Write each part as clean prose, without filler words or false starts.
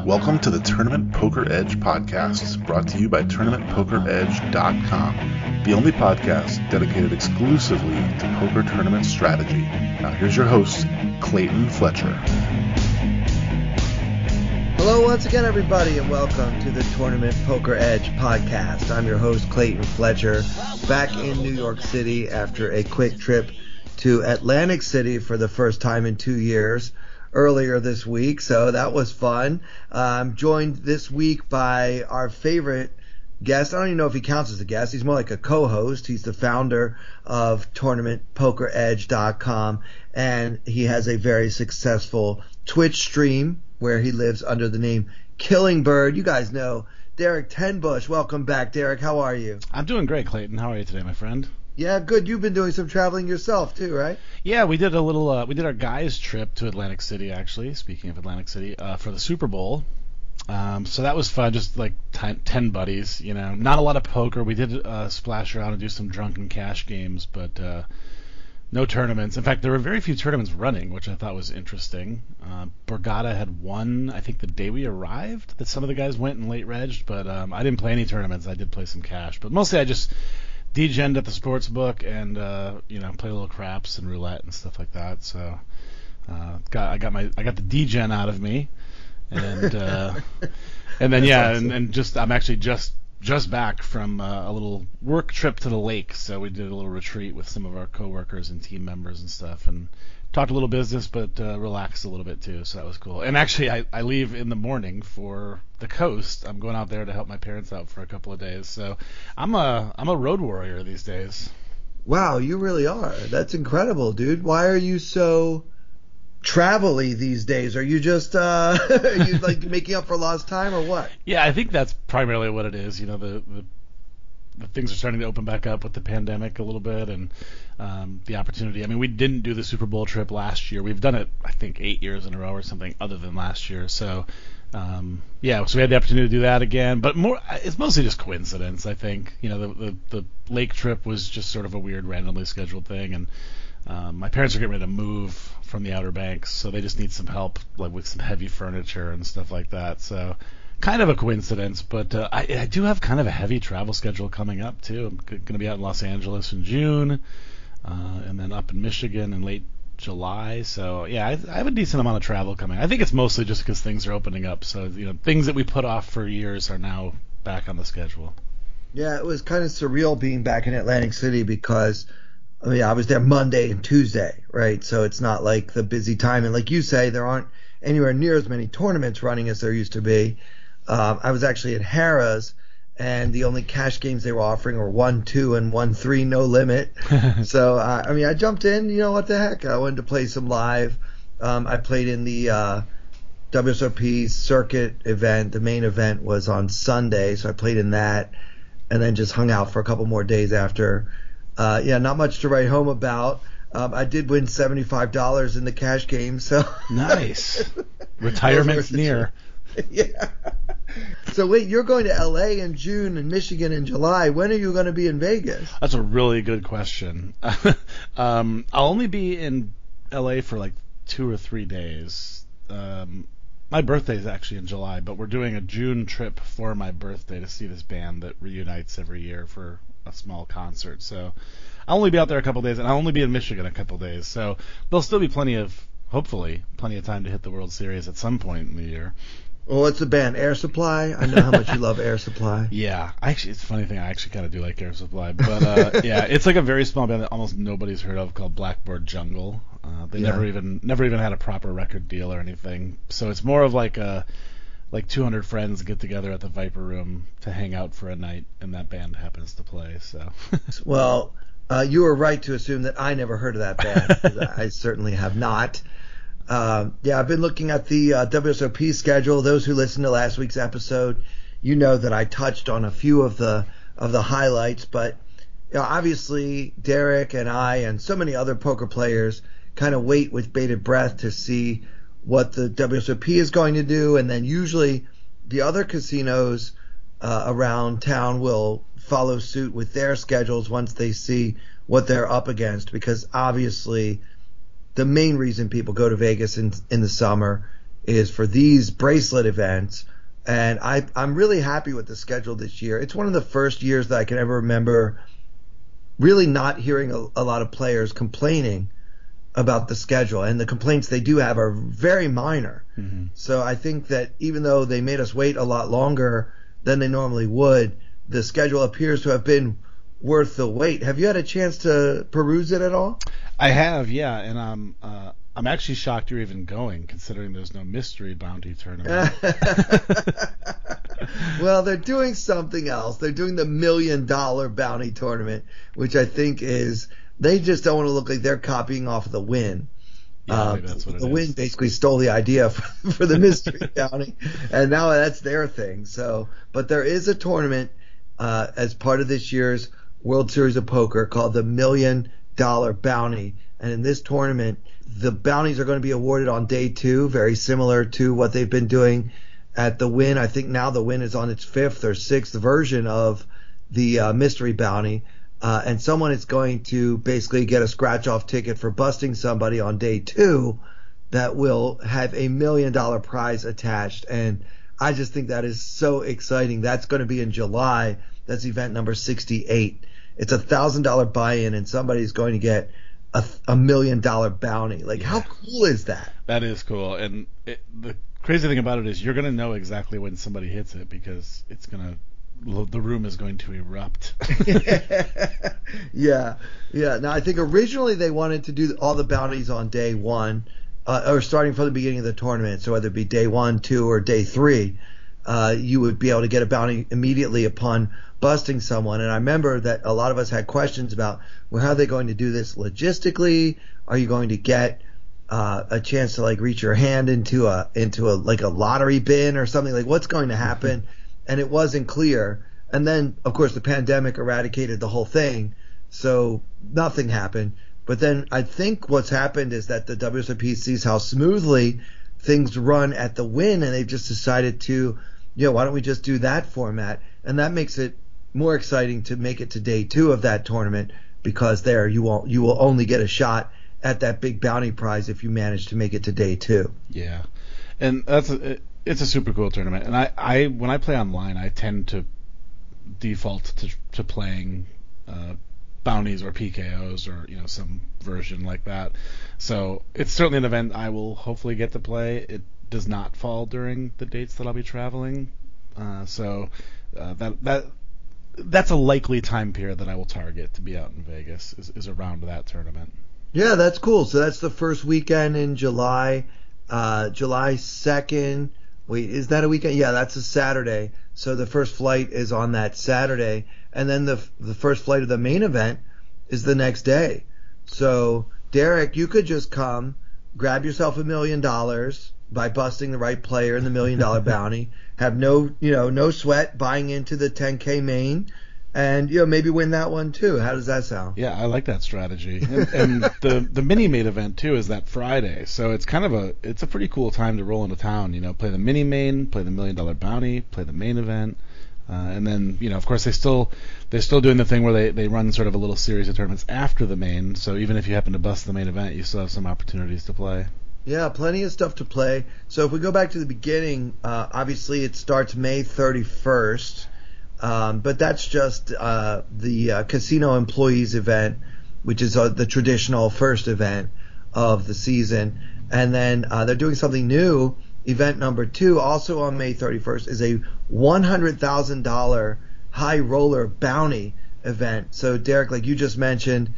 Welcome to the Tournament Poker Edge podcast, brought to you by TournamentPokerEdge.com, the only podcast dedicated exclusively to poker tournament strategy. Now here's your host, Clayton Fletcher. Hello once again, everybody, and welcome to the Tournament Poker Edge podcast. I'm your host, Clayton Fletcher, back in New York City after a quick trip to Atlantic City for the first time in 2 years earlier this week, so that was fun. I'm joined this week by our favorite guest. I don't even know if he counts as a guest. He's more like a co-host. He's the founder of TournamentPokerEdge.com, and he has a very successful Twitch stream where he lives under the name Killingbird. You guys know Derek Tenbusch. Welcome back, Derek. How are you? I'm doing great, Clayton. How are you today, my friend? Yeah, good. You've been doing some traveling yourself too, right? Yeah, we did we did our guys trip to Atlantic City, actually, speaking of Atlantic City, for the Super Bowl. So that was fun, just like 10 buddies, you know. Not a lot of poker. We did splash around and do some drunken cash games, but no tournaments. In fact, there were very few tournaments running, which I thought was interesting. Borgata had one, I think, the day we arrived, that some of the guys went and late regged, but I didn't play any tournaments. I did play some cash, but mostly I just degened at the sports book and play little craps and roulette and stuff like that. So I got the degen out of me, and then awesome. I'm actually just back from a little work trip to the lake. So we did a little retreat with some of our coworkers and team members and stuff, and talked a little business, but relaxed a little bit too. So that was cool. And actually, I leave in the morning for the coast. I'm going out there to help my parents out for a couple of days. So I'm a road warrior these days. Wow, you really are. That's incredible, dude. Why are you so travel-y these days? Are you just are you like making up for lost time or what? Yeah, I think that's primarily what it is. You know, the things are starting to open back up with the pandemic a little bit, and the opportunity. I mean, we didn't do the Super Bowl trip last year. We've done it, I think, 8 years in a row or something other than last year. So, so we had the opportunity to do that again. But it's mostly just coincidence, I think. You know, the lake trip was just sort of a weird, randomly scheduled thing. And my parents are getting ready to move from the Outer Banks, so they just need some help, like with some heavy furniture and stuff like that. So kind of a coincidence, but I do have kind of a heavy travel schedule coming up, too. I'm going to be out in Los Angeles in June, and then up in Michigan in late July. So, yeah, I have a decent amount of travel coming. I think it's mostly just because things are opening up. So, you know, things that we put off for years are now back on the schedule. Yeah, it was kind of surreal being back in Atlantic City because, I mean, I was there Monday and Tuesday, right? So it's not like the busy time. And like you say, there aren't anywhere near as many tournaments running as there used to be. I was actually at Harrah's, and the only cash games they were offering were 1-2 and 1-3, no limit. So, I jumped in, you know, what the heck. I wanted to play some live. I played in the WSOP circuit event. The main event was on Sunday, so I played in that, and then just hung out for a couple more days after. Not much to write home about. I did win $75 in the cash game, so. Nice. Retirement's near. Yeah. So wait, you're going to LA in June and Michigan in July. When are you going to be in Vegas? That's a really good question. I'll only be in LA for like 2 or 3 days. My birthday is actually in July, but we're doing a June trip for my birthday to see this band that reunites every year for a small concert. So I'll only be out there a couple days, and I'll only be in Michigan a couple days. So there'll still be hopefully plenty of time to hit the World Series at some point in the year. Well, what's the band? Air Supply? I know how much you love Air Supply. Yeah, actually, it's a funny thing. I actually kind of do like Air Supply, but yeah, it's like a very small band that almost nobody's heard of called Blackboard Jungle. They never even had a proper record deal or anything. So it's more of like 200 friends get together at the Viper Room to hang out for a night, and that band happens to play. So. Well, you were right to assume that I never heard of that band. 'Cause I certainly have not. I've been looking at the WSOP schedule. Those who listened to last week's episode, you know that I touched on a few of the highlights, but obviously Derek and I and so many other poker players kind of wait with bated breath to see what the WSOP is going to do, and then usually the other casinos around town will follow suit with their schedules once they see what they're up against, because obviously the main reason people go to Vegas in the summer is for these bracelet events. And I'm really happy with the schedule this year. It's one of the first years that I can ever remember really not hearing a lot of players complaining about the schedule. And the complaints they do have are very minor. Mm-hmm. So I think that even though they made us wait a lot longer than they normally would, the schedule appears to have been worth the wait. Have you had a chance to peruse it at all? I have, yeah, and I'm actually shocked you're even going, considering there's no mystery bounty tournament. Well, they're doing something else. They're doing the $1 million bounty tournament, which I think is they just don't want to look like they're copying off of the Win. Yeah, maybe that's what it the is. Win basically stole the idea for the mystery bounty, and now that's their thing. So, but there is a tournament as part of this year's World Series of Poker called the $1 million bounty, and in this tournament, the bounties are going to be awarded on day 2, very similar to what they've been doing at the Win. I think now the Win is on its 5th or 6th version of the mystery bounty, and someone is going to basically get a scratch-off ticket for busting somebody on day 2 that will have a $1 million prize attached, and I just think that is so exciting. That's going to be in July. That's event number 68. It's $1,000 buy-in, and somebody's going to get a $1 million bounty. Like, how cool is that? That is cool. And the crazy thing about it is you're going to know exactly when somebody hits it because the room is going to erupt. Yeah. Now, I think originally they wanted to do all the bounties on day 1, or starting from the beginning of the tournament. So whether it be day 1, 2, or day 3, you would be able to get a bounty immediately upon busting someone. And I remember that a lot of us had questions about, well, how are they going to do this logistically? Are you going to get a chance to like reach your hand into a like a lottery bin or something? Like, what's going to happen? And it wasn't clear. And then, of course, the pandemic eradicated the whole thing, so nothing happened. But then I think what's happened is that the WSOP sees how smoothly things run at the Win, and they've just decided to, why don't we just do that format? And that makes it more exciting to make it to day 2 of that tournament, because there you will only get a shot at that big bounty prize if you manage to make it to day 2. Yeah, and it's a super cool tournament. And I when I play online, I tend to default to playing bounties or PKOs or some version like that. So it's certainly an event I will hopefully get to play. It does not fall during the dates that I'll be traveling, so that's a likely time period that I will target to be out in Vegas is around that tournament. Yeah, that's cool. So that's the first weekend in July, July 2nd. Wait, is that a weekend? Yeah, that's a Saturday. So the first flight is on that Saturday, and then the first flight of the main event is the next day. So Derek, you could just come, grab yourself $1 million by busting the right player in the $1 million bounty, have no sweat buying into the 10K main, and maybe win that one too. How does that sound? Yeah, I like that strategy. And the mini main event too is that Friday, so it's kind of it's a pretty cool time to roll into town. Play the mini main, play the $1 million bounty, play the main event, and then of course they're still doing the thing where they run sort of a little series of tournaments after the main. So even if you happen to bust the main event, you still have some opportunities to play. Yeah, plenty of stuff to play. So if we go back to the beginning, obviously it starts May 31st. But that's just the casino employees event, which is the traditional first event of the season. And then they're doing something new. Event number 2, also on May 31st, is a $100,000 high roller bounty event. So Derek, like you just mentioned,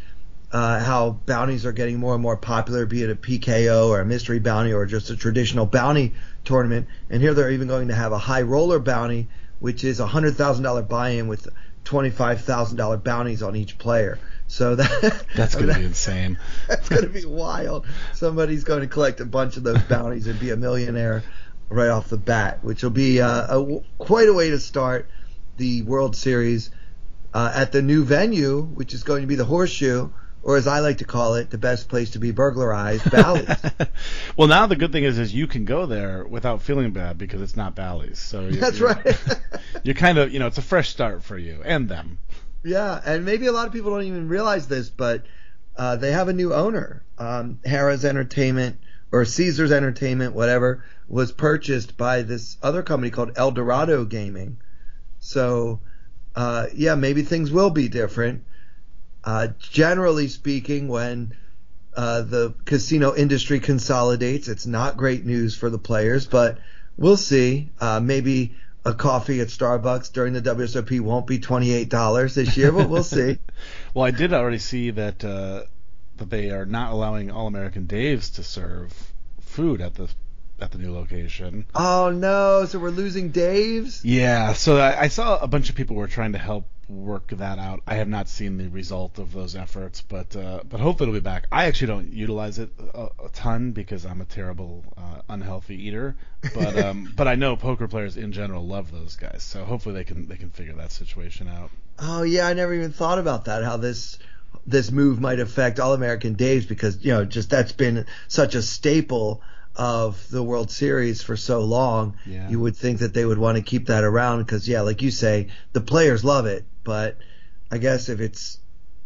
how bounties are getting more and more popular, be it a PKO or a mystery bounty or just a traditional bounty tournament. And here they're even going to have a high roller bounty, which is a $100,000 buy-in with $25,000 bounties on each player. So that's going to be insane. That's going to be wild. Somebody's going to collect a bunch of those bounties and be a millionaire right off the bat, which will be quite a way to start the World Series at the new venue, which is going to be the Horseshoe, or as I like to call it, the best place to be burglarized, Bally's. Well, now the good thing is you can go there without feeling bad because it's not Bally's. So that's right. You're kind of, it's a fresh start for you and them. Yeah, and maybe a lot of people don't even realize this, but they have a new owner. Harrah's Entertainment or Caesars Entertainment, whatever, was purchased by this other company called El Dorado Gaming. So, maybe things will be different. Generally speaking, when the casino industry consolidates, it's not great news for the players, but we'll see. Maybe a coffee at Starbucks during the WSOP won't be $28 this year, but we'll see. Well, I did already see that they are not allowing All-American Dave's to serve food at the new location. Oh no! So we're losing Dave's? Yeah. So I saw a bunch of people were trying to help work that out. I have not seen the result of those efforts, but hopefully it'll be back. I actually don't utilize it a ton because I'm a terrible unhealthy eater. But I know poker players in general love those guys. So hopefully they can figure that situation out. Oh yeah, I never even thought about that. How this move might affect All-American Dave's because just that's been such a staple of the World Series for so long. Yeah. You would think that they would want to keep that around because, like you say, the players love it. But I guess if it's,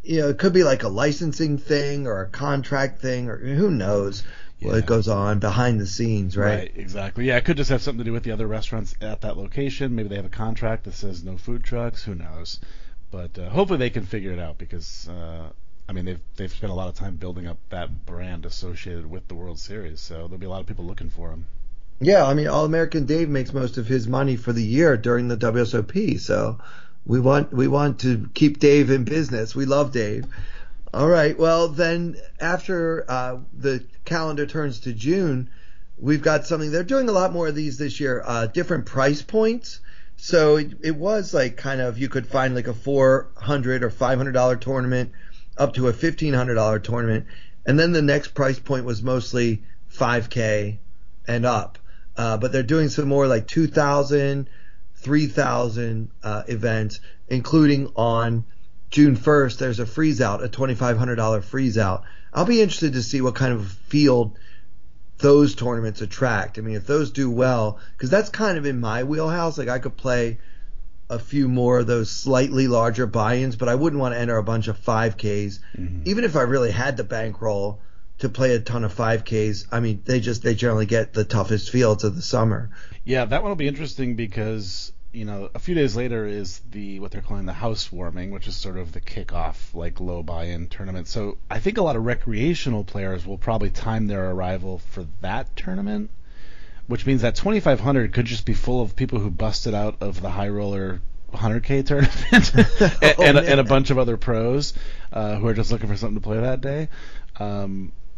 it could be like a licensing thing or a contract thing or who knows what goes on behind the scenes, right? Right, exactly. Yeah, it could just have something to do with the other restaurants at that location. Maybe they have a contract that says no food trucks. Who knows? But hopefully they can figure it out because they've spent a lot of time building up that brand associated with the World Series, so there'll be a lot of people looking for them. Yeah, All-American Dave makes most of his money for the year during the WSOP, so we want to keep Dave in business. We love Dave. All right, well then after the calendar turns to June, we've got something. They're doing a lot more of these this year, different price points. So it was like kind of you could find like a $400 or $500 tournament up to a $1,500 tournament, and then the next price point was mostly $5K and up. But they're doing some more like $2,000, $3,000 events, including on June 1st. There's a freeze out, a $2,500 freeze out. I'll be interested to see what kind of field those tournaments attract. If those do well, because that's kind of in my wheelhouse. Like I could play a few more of those slightly larger buy-ins, but I wouldn't want to enter a bunch of 5Ks. Mm-hmm. Even if I really had the bankroll to play a ton of 5Ks, they generally get the toughest fields of the summer. Yeah, that one will be interesting because, a few days later is what they're calling the housewarming, which is sort of the kickoff, like low buy-in tournament. So I think a lot of recreational players will probably time their arrival for that tournament, which means that 2,500 could just be full of people who busted out of the high roller 100K tournament and a bunch of other pros who are just looking for something to play that day.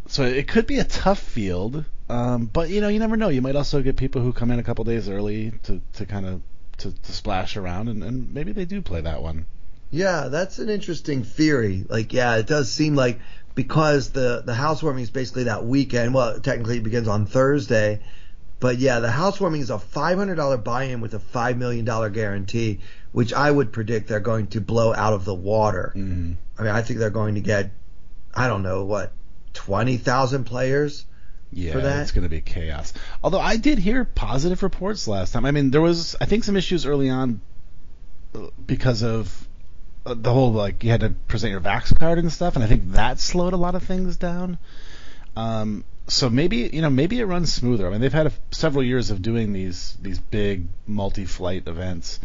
So it could be a tough field, but you never know. You might also get people who come in a couple days early to kind of to splash around, and maybe they do play that one. Yeah, that's an interesting theory. It does seem like because the housewarming is basically that weekend. Well, technically it begins on Thursday. But yeah, the housewarming is a $500 buy-in with a $5 million guarantee, which I would predict they're going to blow out of the water. Mm-hmm. I think they're going to get, 20,000 players for that? Yeah, it's going to be chaos. Although I did hear positive reports last time. There was, I think, some issues early on because of the whole, you had to present your Vax card and stuff, and I think that slowed a lot of things down. So maybe it runs smoother. They've had several years of doing these big multi-flight events,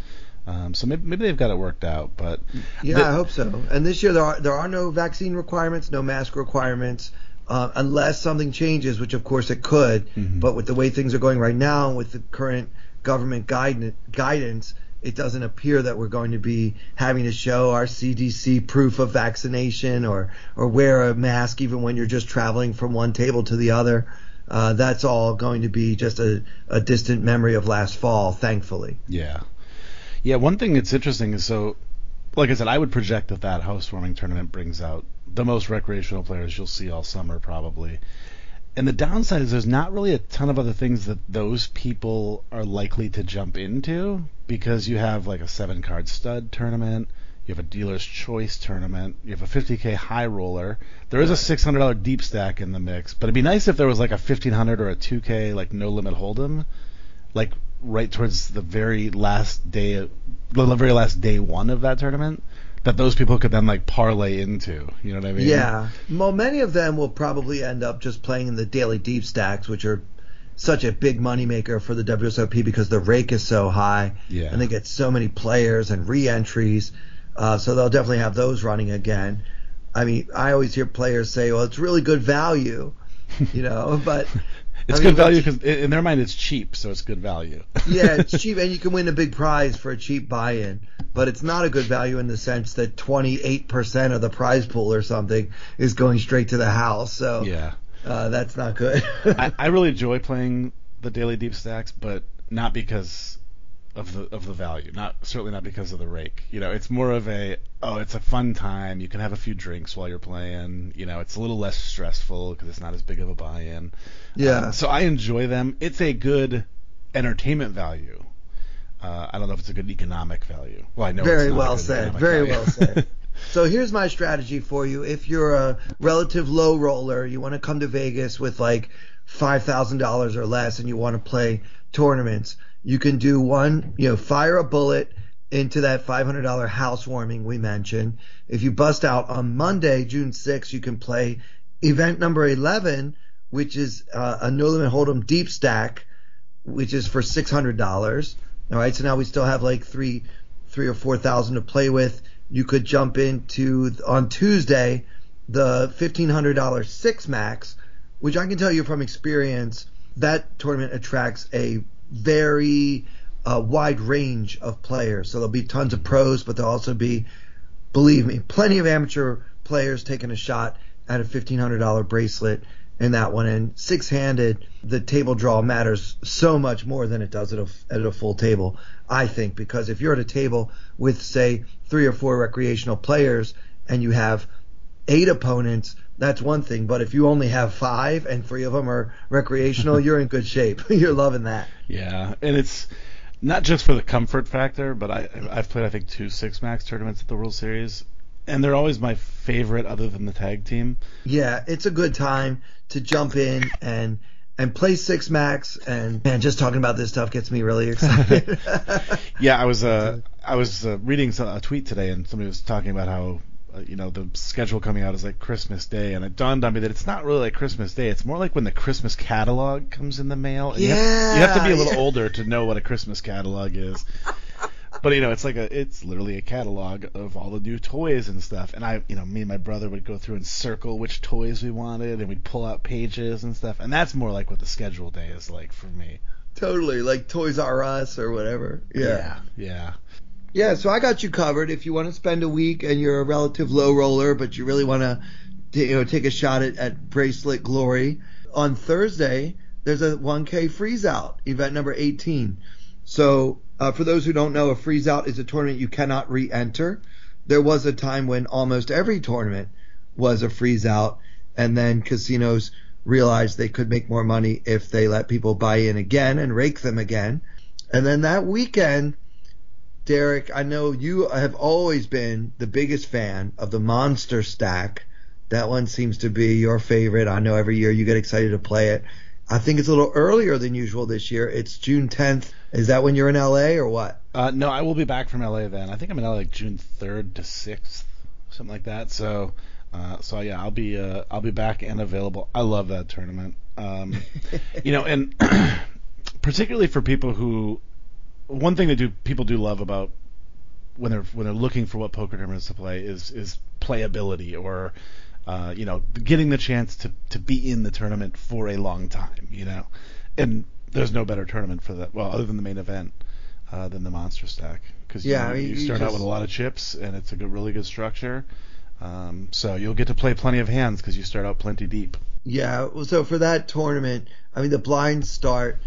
so maybe they've got it worked out. But I hope so. And this year there are no vaccine requirements, no mask requirements, unless something changes, which of course it could. Mm-hmm. But with the way things are going right now, with the current government guidance, it doesn't appear that we're going to be having to show our CDC proof of vaccination or wear a mask even when you're just traveling from one table to the other. That's all going to be just a distant memory of last fall, thankfully. Yeah. Yeah, one thing that's interesting is, so, like I said, I would project that housewarming tournament brings out the most recreational players you'll see all summer probably. And the downside is there's not really a ton of other things that those people are likely to jump into, because you have like a 7-card stud tournament, you have a dealer's choice tournament, you have a 50K high roller. There is a $600 deep stack in the mix, but it'd be nice if there was like a 1,500 or a 2K like no limit hold'em, like right towards the very last day one of that tournament. that those people could then like parlay into. You know what I mean? Yeah. Well, many of them will probably end up just playing in the daily deep stacks, which are such a big moneymaker for the WSOP because the rake is so high. Yeah. And they get so many players and re-entries. So they'll definitely have those running again. I mean, I always hear players say, well, it's really good value, but it's good value because in their mind it's cheap, so it's good value. Yeah, it's cheap, and you can win a big prize for a cheap buy-in. But it's not a good value in the sense that 28% of the prize pool or something is going straight to the house. So yeah, that's not good. I really enjoy playing the daily deep stacks, but not because of the value. Certainly not because of the rake. It's more of it's a fun time. You can have a few drinks while you're playing. It's a little less stressful because it's not as big of a buy-in. Yeah. So I enjoy them. It's a good entertainment value. I don't know if it's a good economic value. Well, I know very it's not well a good said. Very value. well said. So here's my strategy for you. If you're a relative low roller, you want to come to Vegas with like $5,000 or less, and you want to play tournaments, you can do one, fire a bullet into that $500 housewarming we mentioned. If you bust out on Monday, June 6th, you can play event number 11, which is a no limit hold'em deep stack, which is for $600. All right, so now we still have like three or 4,000 to play with. You could jump into on Tuesday the $1,500 six max, which I can tell you from experience that tournament attracts a very wide range of players. So there'll be tons of pros, but there'll also be, believe me, plenty of amateur players taking a shot at a $1,500 bracelet in that one. And six-handed, the table draw matters so much more than it does at a full table, I think, because if you're at a table with, say, 3 or 4 recreational players and you have 8 opponents, that's one thing. But if you only have 5 and 3 of them are recreational, you're in good shape. You're loving that. Yeah, and it's not just for the comfort factor, but I've played, I think, 2 six-max tournaments at the World Series, and they're always my favorite other than the tag team. Yeah, it's a good time to jump in and play six max, and man, just talking about this stuff gets me really excited. Yeah, I was reading a tweet today, and somebody was talking about how the schedule coming out is like Christmas Day, and it dawned on me that it's not really like Christmas Day. It's more like when the Christmas catalog comes in the mail. And you have to be a little older to know what a Christmas catalog is. But it's literally a catalog of all the new toys and stuff. And me and my brother would go through and circle which toys we wanted, and we'd pull out pages and stuff. And that's more like what the schedule day is like for me. Totally, like Toys R Us or whatever. Yeah. Yeah, so I got you covered. If you want to spend a week and you're a relative low roller, but you really want to take a shot at bracelet glory, on Thursday there's a 1K freeze out, event number 18. So for those who don't know, a freeze out is a tournament you cannot re-enter. There was a time when almost every tournament was a freeze out, and then casinos realized they could make more money if they let people buy in again and rake them again. And then that weekend, Derek, I know you have always been the biggest fan of the Monster Stack. That one seems to be your favorite. I know every year you get excited to play it. I think it's a little earlier than usual this year. It's June 10th. Is that when you're in LA or what? No, I will be back from LA then. I think I'm in LA like June 3rd to 6th, something like that. So yeah, I'll be back and available. I love that tournament. And particularly for people who, one thing people do love about when they're looking for what poker tournaments to play is playability, or getting the chance to be in the tournament for a long time, and there's no better tournament for that, well, other than the main event, than the Monster Stack, because you start out with a lot of chips, and it's a really good structure, so you'll get to play plenty of hands because you start out plenty deep. Yeah, so for that tournament, I mean, the blinds start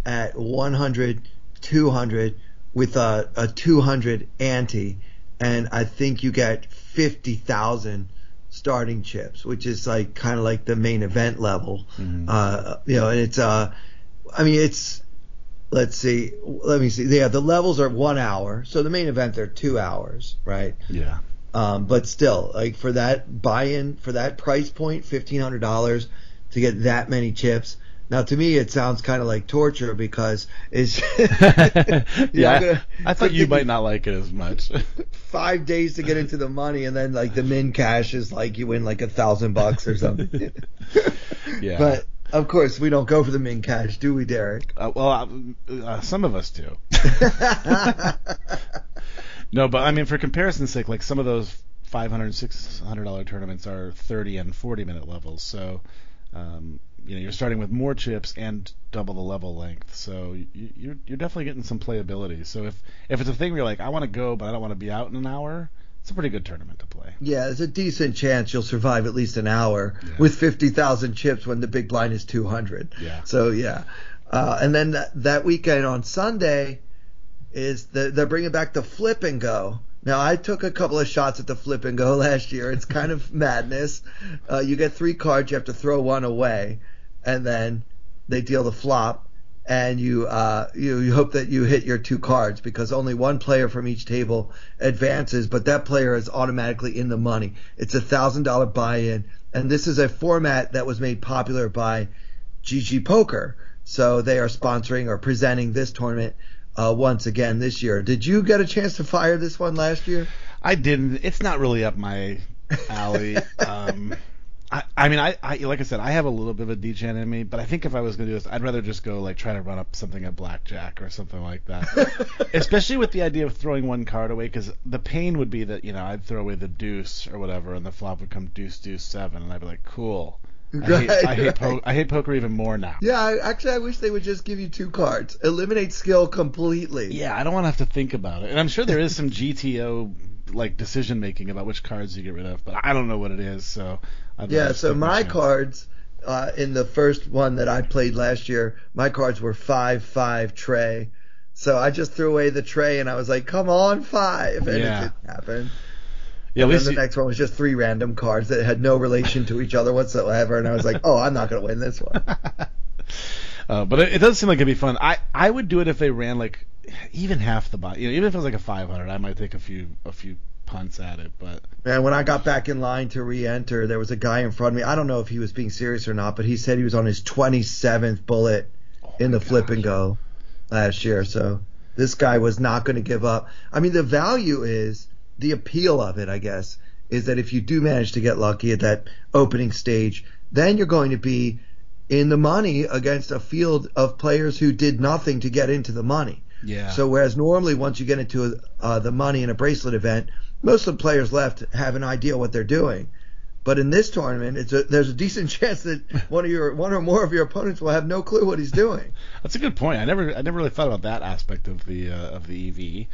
at 100, 200 with a 200 ante, and I think you get 50,000 starting chips, which is like kind of like the main event level. Mm-hmm. And it's let me see. Yeah, the levels are 1 hour, so the main event they're 2 hours, right? Yeah. But still, like for that buy-in, for that price point, $1,500 to get that many chips, Now, to me, it sounds kind of like torture because it's. Yeah, I thought you might not like it as much. 5 days to get into the money, and then like the min cash is like you win like $1,000 or something. Yeah. But of course, we don't go for the min cash, do we, Derek? Some of us do. No, but I mean, for comparison's sake, like some of those $500, $600 tournaments are 30 and 40-minute levels, so. You're starting with more chips and double the level length, so you're definitely getting some playability. So if it's a thing where you're like, I want to go, but I don't want to be out in an hour, it's a pretty good tournament to play. Yeah, there's a decent chance you'll survive at least an hour with 50,000 chips when the big blind is 200. Yeah. So yeah, and then that weekend on Sunday is they're bringing back the flip and go. Now, I took a couple of shots at the flip and go last year. It's kind of madness. You get 3 cards, you have to throw one away, and then they deal the flop, and you hope that you hit your 2 cards because only one player from each table advances, but that player is automatically in the money. It's $1,000 buy-in, and this is a format that was made popular by GG Poker, so they are sponsoring or presenting this tournament once again this year. Did you get a chance to fire this one last year? I didn't. It's not really up my alley. I mean, like I said, I have a little bit of a degen in me, but I think if I was going to do this, I'd rather just go like try to run up something at blackjack or something like that. Especially with the idea of throwing one card away, because the pain would be that I'd throw away the deuce or whatever, and the flop would come deuce deuce 7, and I'd be like, cool. I hate poker even more now. Yeah, I wish they would just give you 2 cards. Eliminate skill completely. Yeah, I don't want to have to think about it. And I'm sure there is some GTO like decision making about which cards you get rid of, but I don't know what it is. So so my cards in the first one that I played last year, my cards were 5-5 tray. So I just threw away the tray and I was like, come on, 5, and it didn't happen. Yeah, and then the next one was just 3 random cards that had no relation to each other whatsoever, and I was like, oh, I'm not going to win this one. But it does seem like it'd be fun. I would do it if they ran like even half the buy. Even if it was like a 500, I might take a few punts at it. But man, when I got back in line to re-enter, there was a guy in front of me. I don't know if he was being serious or not, but he said he was on his 27th bullet in the flip and go last year. So this guy was not going to give up. I mean, the value is. The appeal of it, I guess, is that if you do manage to get lucky at that opening stage, then you're going to be in the money against a field of players who did nothing to get into the money. Yeah. So whereas normally once you get into the money in a bracelet event, most of the players left have an idea what they're doing. But in this tournament, there's a decent chance that one or more of your opponents will have no clue what he's doing. That's a good point. I never really thought about that aspect of the EV.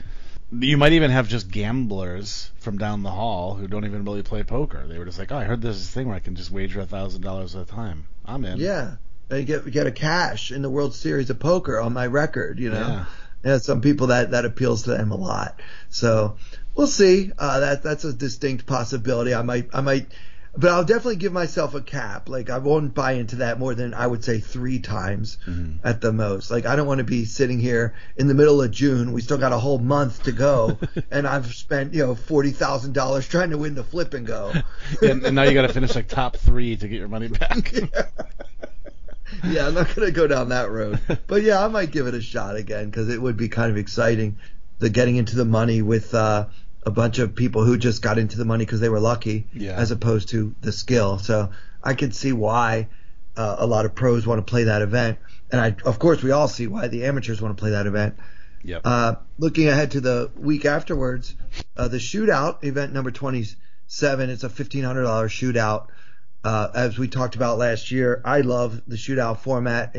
You might even have just gamblers from down the hall who don't even really play poker. They were just like, oh, I heard there's this thing where I can just wager $1,000 at a time. I'm in. Yeah. You get a cash in the World Series of Poker on my record, Yeah, some people that appeals to them a lot. So we'll see. That's a distinct possibility. I might, but I'll definitely give myself a cap. Like I won't buy into that more than I would say 3 times at the most. Like I don't want to be sitting here in the middle of June. We still got a whole month to go, and I've spent $40,000 trying to win the flip and go. and now you got to finish like top 3 to get your money back. Yeah, I'm not gonna go down that road. But yeah, I might give it a shot again because it would be kind of exciting. The getting into the money with a bunch of people who just got into the money because they were lucky, as opposed to the skill. So I could see why a lot of pros want to play that event, and of course we all see why the amateurs want to play that event. Yep. Looking ahead to the week afterwards, the shootout event number 27. It's a $1,500 shootout. As we talked about last year, I love the shootout format.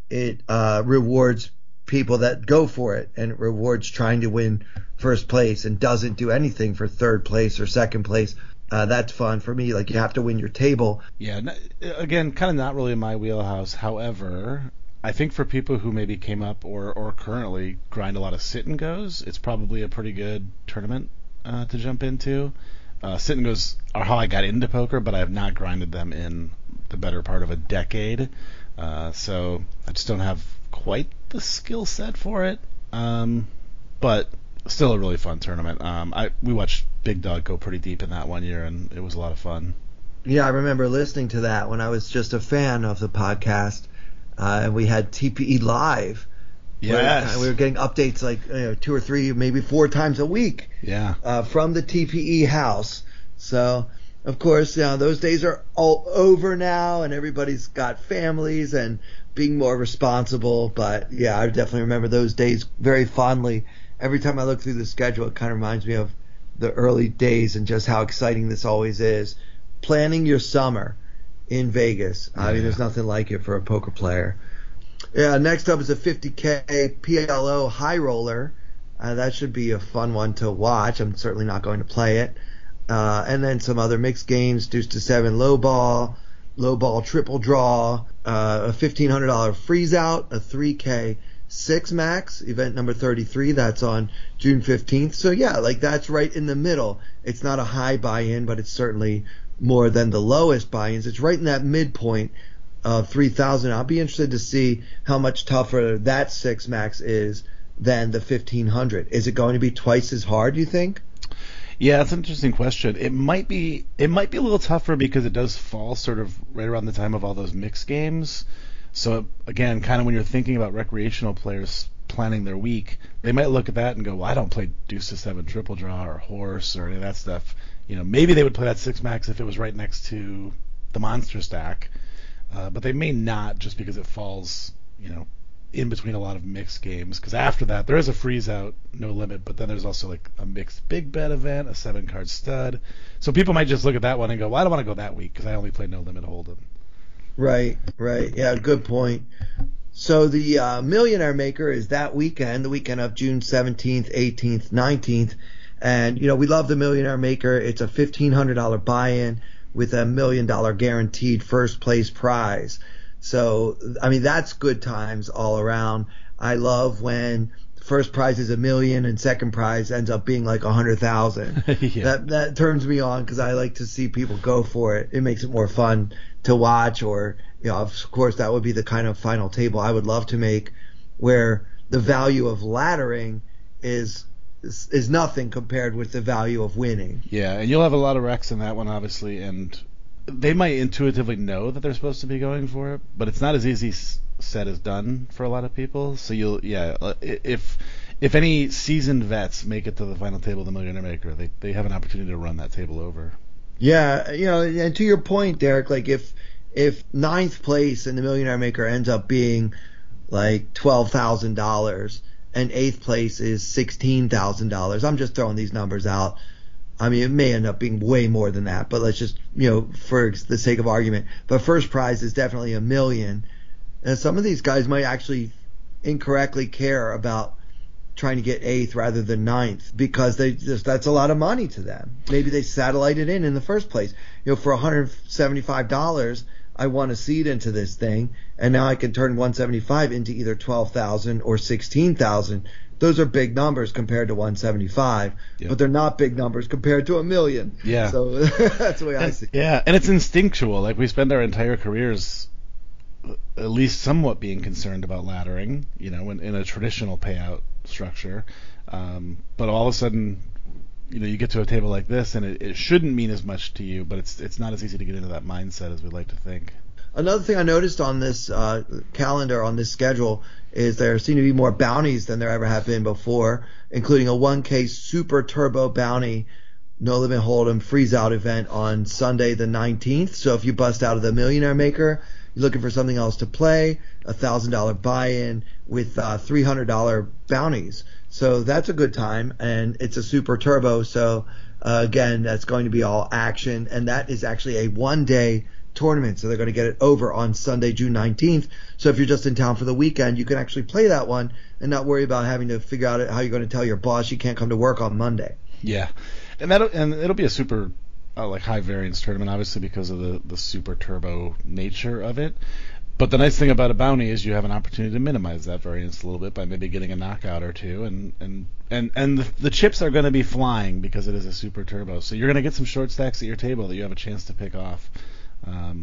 It rewards people that go for it, and it rewards trying to win first place and doesn't do anything for third place or second place. That's fun for me. Like you have to win your table. Yeah. Again, kind of not really in my wheelhouse. However, I think for people who maybe came up or currently grind a lot of sit and goes, it's probably a pretty good tournament to jump into. Sit and goes are how I got into poker, but I have not grinded them in the better part of a decade. So I just don't have quite the skill set for it. But still a really fun tournament. We watched Big Dog go pretty deep in that one year, and it was a lot of fun. Yeah, I remember listening to that when I was just a fan of the podcast. and we had TPE Live. Yes. We were getting updates like 2 or 3, maybe 4 times a week. Yeah. From the TPE house. So, of course, those days are all over now, and everybody's got families and being more responsible. But yeah, I definitely remember those days very fondly. Every time I look through the schedule, it kind of reminds me of the early days and just how exciting this always is. Planning your summer in Vegas. I mean, there's nothing like it for a poker player. Yeah, next up is a 50K PLO high roller. That should be a fun one to watch. I'm certainly not going to play it. And then some other mixed games, deuce to 7 low ball triple draw, a $1,500 freeze out, a 3K 6 max, event number 33. That's on June 15th. So yeah, like that's right in the middle. It's not a high buy-in, but it's certainly more than the lowest buy-ins. It's right in that midpoint of 3,000. I'll be interested to see how much tougher that 6 max is than the 1,500. Is it going to be twice as hard, you think? Yeah, that's an interesting question. It might be a little tougher because it does fall sort of right around the time of all those mixed games. So again, kind of when you're thinking about recreational players planning their week, they might look at that and go, well, I don't play deuce to 7 triple draw or horse or any of that stuff. Maybe they would play that 6 max if it was right next to the monster stack. But they may not, just because it falls, in between a lot of mixed games. Because after that, there is a freeze out, no limit, but then there's also like a mixed big bet event, a 7-card stud. So people might just look at that one and go, well, I don't want to go that week because I only play no limit hold'em. Right. Yeah, good point. So the Millionaire Maker is that weekend, the weekend of June 17th, 18th, 19th. And, we love the Millionaire Maker. It's a $1,500 buy-in with a $1 million guaranteed first place prize. So, I mean, that's good times all around. I love when first prize is $1 million and second prize ends up being like 100,000. Yeah. That turns me on because I like to see people go for it. It makes it more fun to watch. Or, of course, that would be the kind of final table I would love to make, where the value of laddering is nothing compared with the value of winning. Yeah, and you'll have a lot of wrecks in that one, obviously, and they might intuitively know that they're supposed to be going for it, but it's not as easy said as done for a lot of people. So if any seasoned vets make it to the final table of the Millionaire Maker, they have an opportunity to run that table over. Yeah, and to your point, Derek, like if ninth place in the Millionaire Maker ends up being like $12,000 and 8th place is $16,000, I'm just throwing these numbers out. I mean, it may end up being way more than that, but let's just, for the sake of argument. But first prize is definitely $1 million. And some of these guys might actually incorrectly care about trying to get 8th rather than 9th because that's a lot of money to them. Maybe they satellite it in the first place. For $175, I won a seed into this thing, and now I can turn 175 into either 12,000 or 16,000. Those are big numbers compared to 175, yep. But they're not big numbers compared to $1 million. Yeah. So that's the way I see it. Yeah, and it's instinctual. Like, we spend our entire careers at least somewhat being concerned about laddering, in a traditional payout structure. But all of a sudden, you get to a table like this, and it shouldn't mean as much to you, but it's not as easy to get into that mindset as we'd like to think. Another thing I noticed on this calendar, on this schedule, is there seem to be more bounties than there ever have been before, including a 1K Super Turbo Bounty No Limit Hold'em Freeze Out event on Sunday the 19th. So if you bust out of the Millionaire Maker, you're looking for something else to play, $1,000 buy-in with $300 bounties. So that's a good time, and it's a Super Turbo. So again, that's going to be all action, and that is actually a one-day tournament, so they're going to get it over on Sunday, June 19th. So if you're just in town for the weekend, you can actually play that one and not worry about having to figure out how you're going to tell your boss you can't come to work on Monday. Yeah, and it'll be a super high variance tournament, obviously, because of the super turbo nature of it. But the nice thing about a bounty is you have an opportunity to minimize that variance a little bit by maybe getting a knockout or two, and the chips are going to be flying because it is a super turbo. So you're going to get some short stacks at your table that you have a chance to pick off.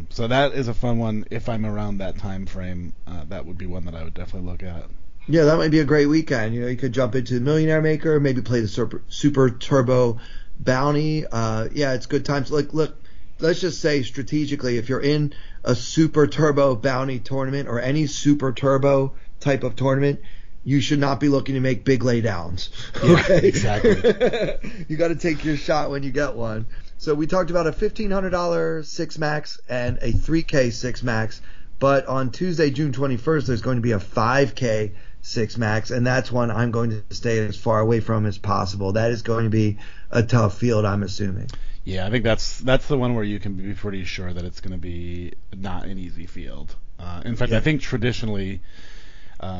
So that is a fun one. If I'm around that time frame, that would be one that I would definitely look at. Yeah, that might be a great weekend. You could jump into the Millionaire Maker, maybe play the Super Turbo Bounty. Yeah, it's good times. Look, let's just say strategically, if you're in a super turbo bounty tournament or any super turbo type of tournament, you should not be looking to make big laydowns. Okay? Yeah, exactly. You got to take your shot when you get one. So we talked about a $1,500 six max and a $3K six max, but on Tuesday, June 21st, there's going to be a $5K six max, and that's one I'm going to stay as far away from as possible. That is going to be a tough field, I'm assuming. Yeah, I think that's the one where you can be pretty sure that it's going to be not an easy field. In fact, I think traditionally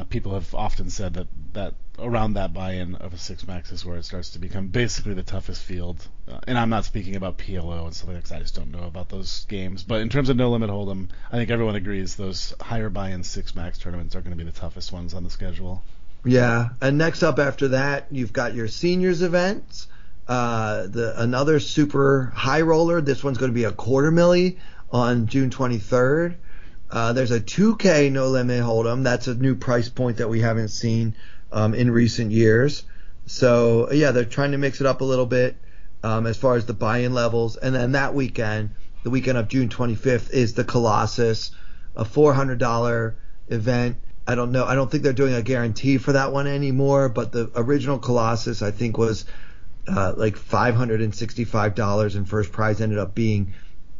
people have often said that around that buy-in of a six max is where it starts to become basically the toughest field. And I'm not speaking about PLO and stuff like that, 'cause I just don't know about those games. But in terms of no limit hold'em, I think everyone agrees those higher buy-in six max tournaments are going to be the toughest ones on the schedule. Yeah, and next up after that, you've got your seniors events. Another super high roller. This one's going to be a quarter milli on June 23rd. There's a 2K no limit hold'em. That's a new price point that we haven't seen in recent years. So yeah, they're trying to mix it up a little bit as far as the buy-in levels. And then that weekend, the weekend of June 25th, is the Colossus, a $400 event. I don't know. I don't think they're doing a guarantee for that one anymore. But the original Colossus, I think, was like $565, and first prize ended up being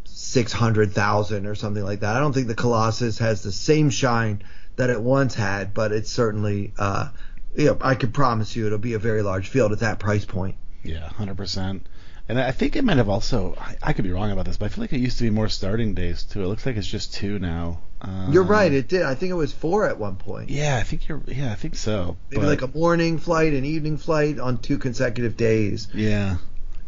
$600,000 or something like that. I don't think the Colossus has the same shine that it once had, but it's certainly, I could promise you it'll be a very large field at that price point. Yeah, 100%. And I think it might have also, I could be wrong about this, but I feel like it used to be more starting days too. It looks like it's just 2 now. You're right, it did. I think it was 4 at one point. Yeah, I think so. Maybe like a morning flight, an evening flight on 2 consecutive days. Yeah.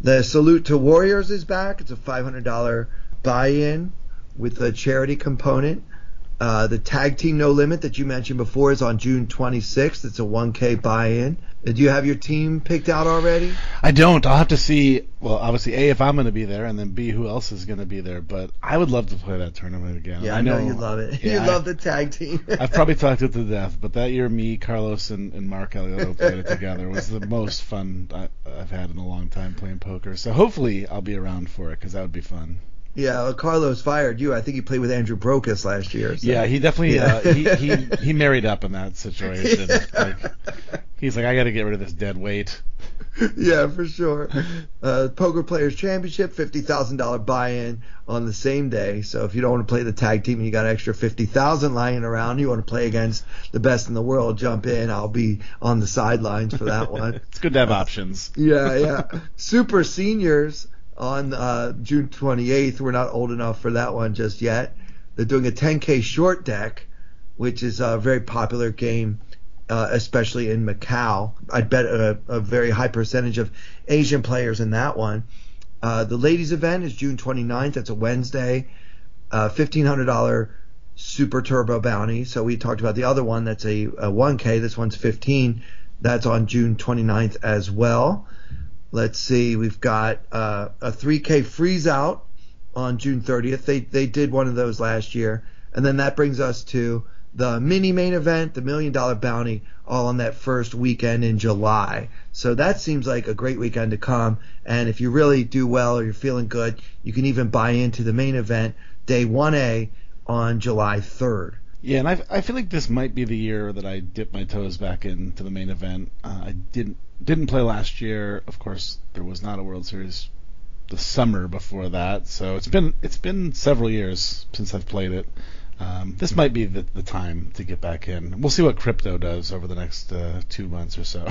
The Salute to Warriors is back. It's a $500 buy-in with a charity component. The Tag Team No Limit that you mentioned before is on June 26th. It's a 1K buy-in. Do you have your team picked out already? I don't. I'll have to see. Well, obviously, A, if I'm going to be there, and then B, who else is going to be there. But I would love to play that tournament again. Yeah, I know you love it. Yeah, you love the tag team. I've probably talked it to death, but that year, me, Carlos, and Mark Elliotto played it together. It was the most fun I've had in a long time playing poker. So hopefully I'll be around for it, because that would be fun. Yeah, well, Carlos fired you. I think he played with Andrew Brokus last year. So. Yeah, he definitely he married up in that situation. Yeah. He's like, I got to get rid of this dead weight. Yeah, for sure. Poker Players Championship, $50,000 buy-in on the same day. So if you don't want to play the tag team and you got an extra $50,000 lying around, you want to play against the best in the world, jump in. I'll be on the sidelines for that one. It's good to have options. Yeah. Super Seniors on June 28th. We're not old enough for that one just yet. They're doing a 10K short deck, which is a very popular game, especially in Macau. I'd bet a very high percentage of Asian players in that one. The ladies event is June 29th. That's a Wednesday. $1,500 super turbo bounty. So we talked about the other one. That's a 1K. This one's 15. That's on June 29th as well. Let's see, we've got a 3K freeze out on June 30th. They did one of those last year. And then that brings us to the mini main event, the $1 million bounty, all on that first weekend in July. So that seems like a great weekend to come. And if you really do well or you're feeling good, you can even buy into the main event, day 1A, on July 3rd. Yeah, and I feel like this might be the year that I dip my toes back into the main event. I didn't play last year. Of course, there was not a World Series the summer before that, so it's been several years since I've played it. This might be the time to get back in. We'll see what crypto does over the next 2 months or so.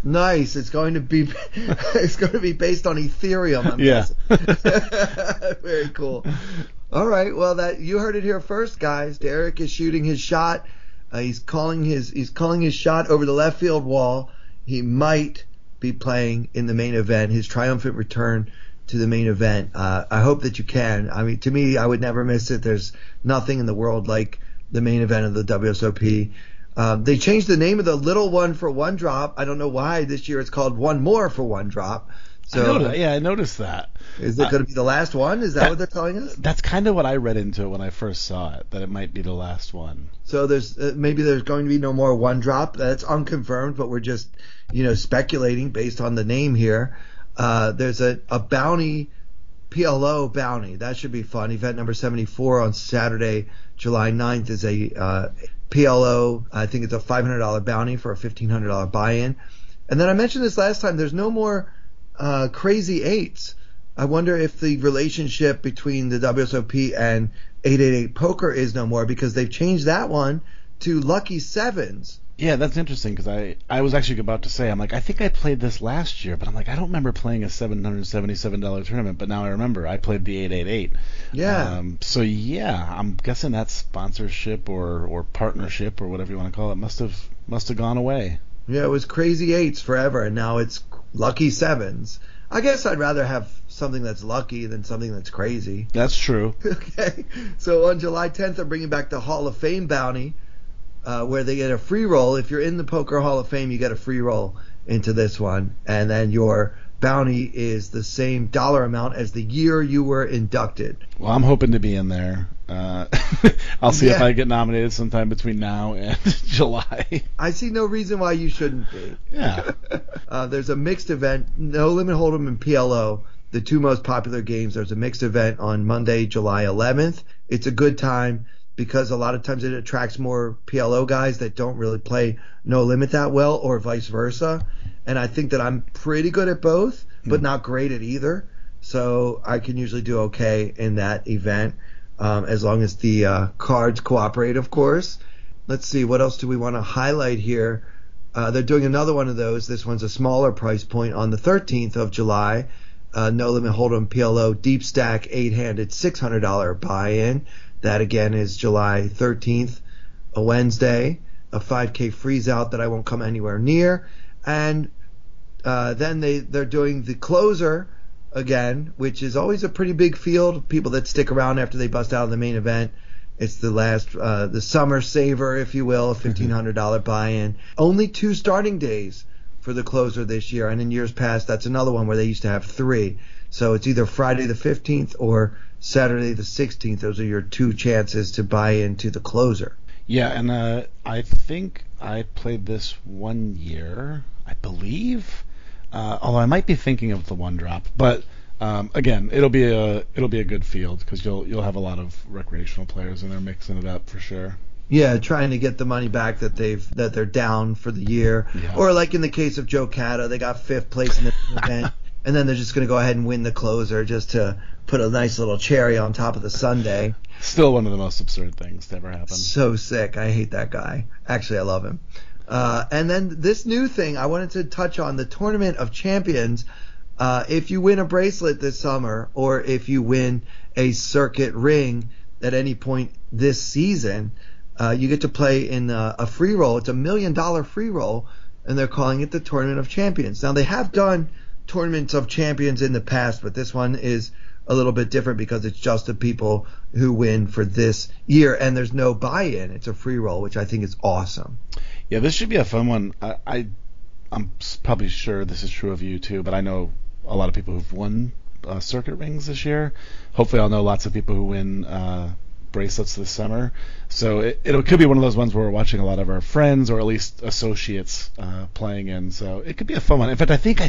Nice. It's going to be based on Ethereum. I'm guessing. Very cool. All right. Well, you heard it here first, guys. Derek is shooting his shot. He's calling his shot over the left field wall. He might be playing in the main event. His triumphant return to the main event. I hope that you can. I mean, to me, I would never miss it. There's nothing in the world like the main event of the WSOP. They changed the name of the little one for one drop. I don't know why this year it's called one more for one drop. So I noticed that. Is it going to be the last one? Is that what they're telling us? That's kind of what I read into it when I first saw it, that it might be the last one. So maybe there's going to be no more one drop. That's unconfirmed, but we're just speculating based on the name here. There's a bounty PLO bounty. That should be fun. Event number 74 on Saturday, July 9th is a PLO. I think it's a $500 bounty for a $1,500 buy-in. And then I mentioned this last time. There's no more crazy eights. I wonder if the relationship between the WSOP and 888 Poker is no more, because they've changed that one to lucky sevens. Yeah, that's interesting, because I was actually about to say, I'm like, I think I played this last year, but I'm like, I don't remember playing a $777 tournament, but now I remember I played the 888. Yeah. So yeah, I'm guessing that sponsorship or partnership or whatever you want to call it must have gone away. Yeah, it was crazy eights forever, and now it's lucky sevens. I guess I'd rather have something that's lucky than something that's crazy. That's true. Okay. So on July 10th, they're bringing back the Hall of Fame bounty, where they get a free roll. If you're in the Poker Hall of Fame, you get a free roll into this one. And then your bounty is the same dollar amount as the year you were inducted. Well, I'm hoping to be in there. I'll see if I get nominated sometime between now and July. I see no reason why you shouldn't be. Yeah. There's a mixed event, No Limit Hold'em and PLO, the two most popular games. There's a mixed event on Monday, July 11th. It's a good time because a lot of times it attracts more PLO guys that don't really play No Limit that well, or vice versa. And I think that I'm pretty good at both, but not great at either. So I can usually do okay in that event, as long as the cards cooperate, of course. Let's see, what else do we want to highlight here? They're doing another one of those. This one's a smaller price point on the 13th of July. No Limit Hold'em PLO Deep Stack 8-handed $600 buy-in. That again is July 13th, a Wednesday. A 5K freeze out that I won't come anywhere near. And then they're doing the closer again, which is always a pretty big field. People that stick around after they bust out of the main event. It's the last, the summer saver, if you will, a $1,500 buy-in. Only 2 starting days for the closer this year, and in years past, that's another one where they used to have 3. So it's either Friday the 15th or Saturday the 16th. Those are your 2 chances to buy into the closer. Yeah, and I think I played this one year, I believe, although I might be thinking of the one drop, but again, it'll be a good field because you'll have a lot of recreational players and they're mixing it up for sure. Yeah, trying to get the money back that they're down for the year, or like in the case of Joe Cata, they got 5th place in the event, and then they're just going to go ahead and win the closer just to put a nice little cherry on top of the sundae. Still one of the most absurd things to ever happen. So sick. I hate that guy. Actually, I love him. And then this new thing I wanted to touch on, the Tournament of Champions. If you win a bracelet this summer, or if you win a circuit ring at any point this season, you get to play in a free roll. It's $1 million free roll, and they're calling it the Tournament of Champions. Now, they have done Tournaments of Champions in the past, but this one is a little bit different because it's just the people who win for this year, and there's no buy-in. It's a free roll, which I think is awesome. Yeah, this should be a fun one. I'm probably sure this is true of you too, but I know a lot of people who've won circuit rings this year. Hopefully I'll know lots of people who win bracelets this summer. So it could be one of those ones where we're watching a lot of our friends or at least associates playing in. So it could be a fun one. In fact, I think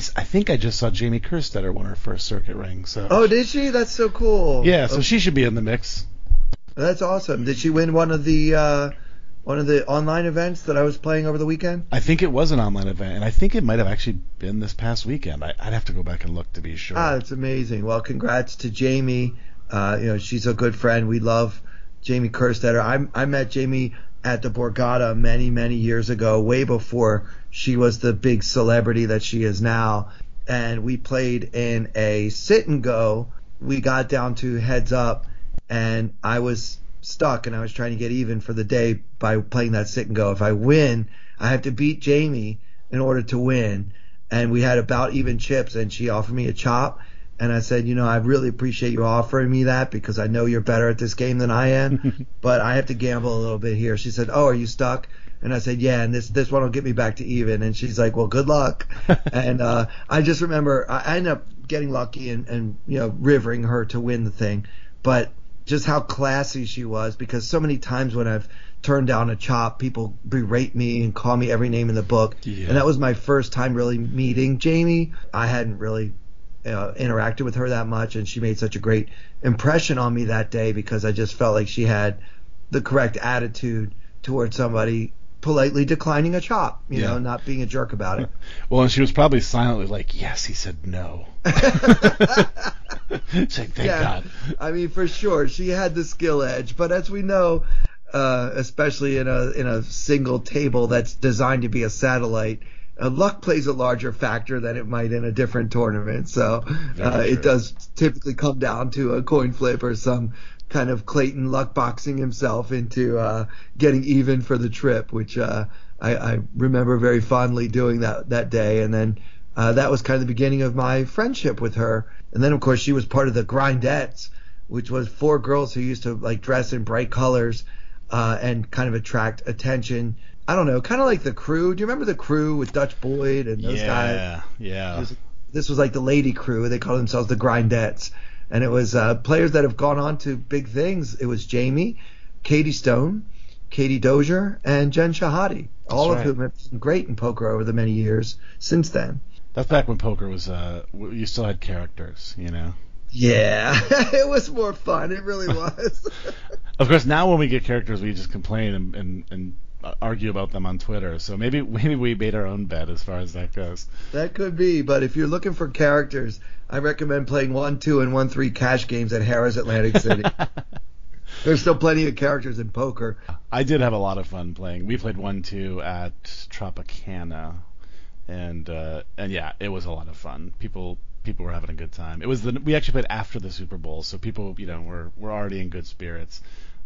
I just saw Jamie Kerstetter won her first circuit ring. So oh, did she? That's so cool. Yeah, so she should be in the mix. That's awesome. Did she win one of the online events that I was playing over the weekend? I think it was an online event, and I think it might have actually been this past weekend. I'd have to go back and look to be sure. That's amazing. Well, congrats to Jamie. She's a good friend. We love Jamie Kerstetter. I met Jamie at the Borgata many, many years ago, way before she was the big celebrity that she is now. And we played in a sit and go. We got down to heads up, and I was stuck, and I was trying to get even for the day by playing that sit and go. If I win, I have to beat Jamie in order to win. And we had about even chips, and she offered me a chop. And I said, I really appreciate you offering me that because I know you're better at this game than I am, but I have to gamble a little bit here. She said, oh, are you stuck? And I said, yeah, and this one will get me back to even. And she's like, well, good luck. And I just remember I ended up getting lucky and rivering her to win the thing. But just how classy she was, because so many times when I've turned down a chop, people berate me and call me every name in the book. Yeah. And that was my first time really meeting Jamie. I hadn't really interacted with her that much, and she made such a great impression on me that day because I just felt like she had the correct attitude towards somebody politely declining a chop, you know, not being a jerk about it. Well, and she was probably silently like, yes, he said no. It's like, thank God. I mean, for sure, she had the skill edge, but as we know, especially in a single table that's designed to be a satellite, luck plays a larger factor than it might in a different tournament. So it does typically come down to a coin flip or some kind of Clayton luck boxing himself into getting even for the trip, which I remember very fondly doing that day. And then that was kind of the beginning of my friendship with her. And then, of course, she was part of the Grindettes, which was 4 girls who used to like dress in bright colors and kind of attract attention. I don't know, kind of like the Crew. Do you remember the Crew with Dutch Boyd and those guys? Yeah. This was like the lady crew. They called themselves the Grindettes. And it was players that have gone on to big things. It was Jamie, Katie Stone, Katie Dozier, and Jen Shahadi, all of whom have been great in poker over the many years since then. That's back when poker was, you still had characters, you know? Yeah, it was more fun. It really was. Of course, now when we get characters, we just complain and argue about them on Twitter. So maybe we made our own bet as far as that goes. That could be, but if you're looking for characters, I recommend playing 1-2 and 1-3 cash games at Harrah's Atlantic City. There's still plenty of characters in poker. I did have a lot of fun playing. We played 1-2 at Tropicana, and yeah, it was a lot of fun. People were having a good time. We actually played after the Super Bowl, so people, you know, were already in good spirits.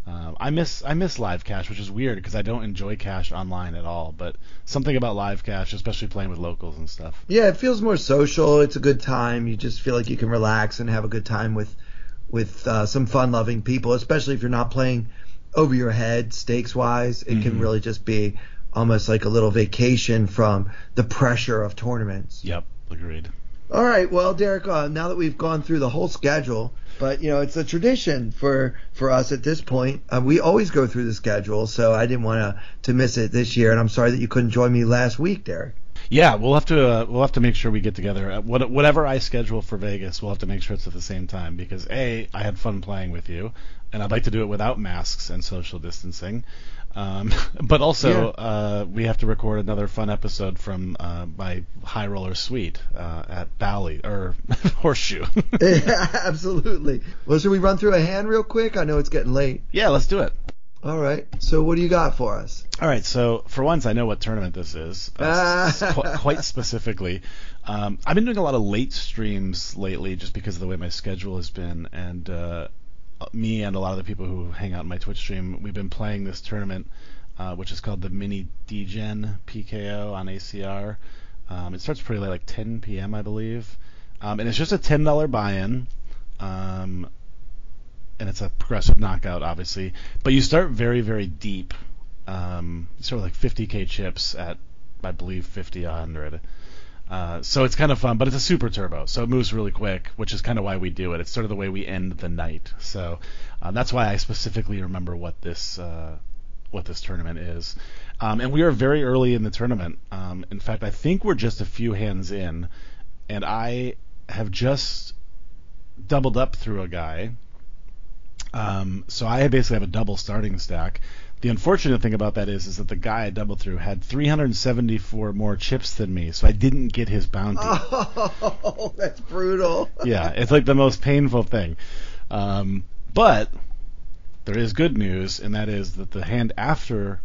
I miss live cash, which is weird because I don't enjoy cash online at all. But something about live cash, especially playing with locals and stuff. Yeah, it feels more social. It's a good time. You just feel like you can relax and have a good time with some fun-loving people, especially if you're not playing over your head stakes-wise. It can really just be almost like a little vacation from the pressure of tournaments. Yep, agreed. All right, well, Derek, now that we've gone through the whole schedule, but, you know, it's a tradition for us at this point. We always go through the schedule, so I didn't want to miss it this year, and I'm sorry that you couldn't join me last week, Derek. Yeah, we'll have to make sure we get together. Whatever I schedule for Vegas, we'll have to make sure it's at the same time because I had fun playing with you, and I'd like to do it without masks and social distancing. But also, we have to record another fun episode from my high roller suite at Bally or Horseshoe. Yeah, absolutely. Well, should we run through a hand real quick? I know it's getting late. Yeah, let's do it. All right. So what do you got for us? All right. So for once, I know what tournament this is. Quite specifically. I've been doing a lot of late streams lately just because of the way my schedule has been, and me and a lot of the people who hang out in my Twitch stream, we've been playing this tournament, which is called the Mini Degen PKO on ACR. It starts pretty late, like 10 p.m. I believe, and it's just a $10 buy-in. And it's a progressive knockout, obviously. But you start very, very deep. You start with like 50k chips at, I believe, 50, 100. So it's kind of fun, but it's a super turbo, so it moves really quick, which is kind of why we do it. It's sort of the way we end the night. So that's why I specifically remember what this tournament is. And we are very early in the tournament. In fact, I think we're just a few hands in, and I have just doubled up through a guy. So I basically have a double starting stack. The unfortunate thing about that is that the guy I doubled through had 374 more chips than me, so I didn't get his bounty. Oh, that's brutal. Yeah, it's like the most painful thing. But there is good news, and that is that the hand after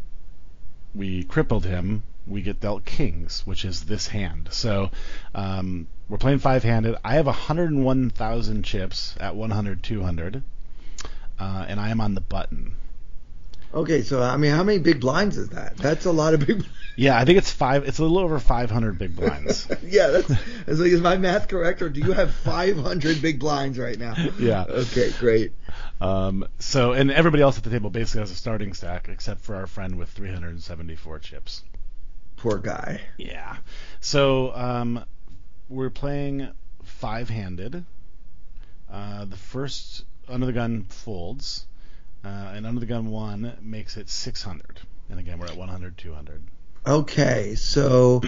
we crippled him, we get dealt kings, which is this hand. So we're playing 5-handed. I have 101,000 chips at 100, 200. And I am on the button. Okay, so I mean, how many big blinds is that? That's a lot of big. Yeah, I think it's a little over 500 big blinds. Yeah, that's like, is my math correct, or do you have 500 big blinds right now? Yeah. Okay, great. So, and everybody else at the table basically has a starting stack, except for our friend with 374 chips. Poor guy. Yeah. So, we're playing 5-handed. The first under the gun folds, and under the gun 1 makes it 600. And again, we're at 100, 200. Okay, so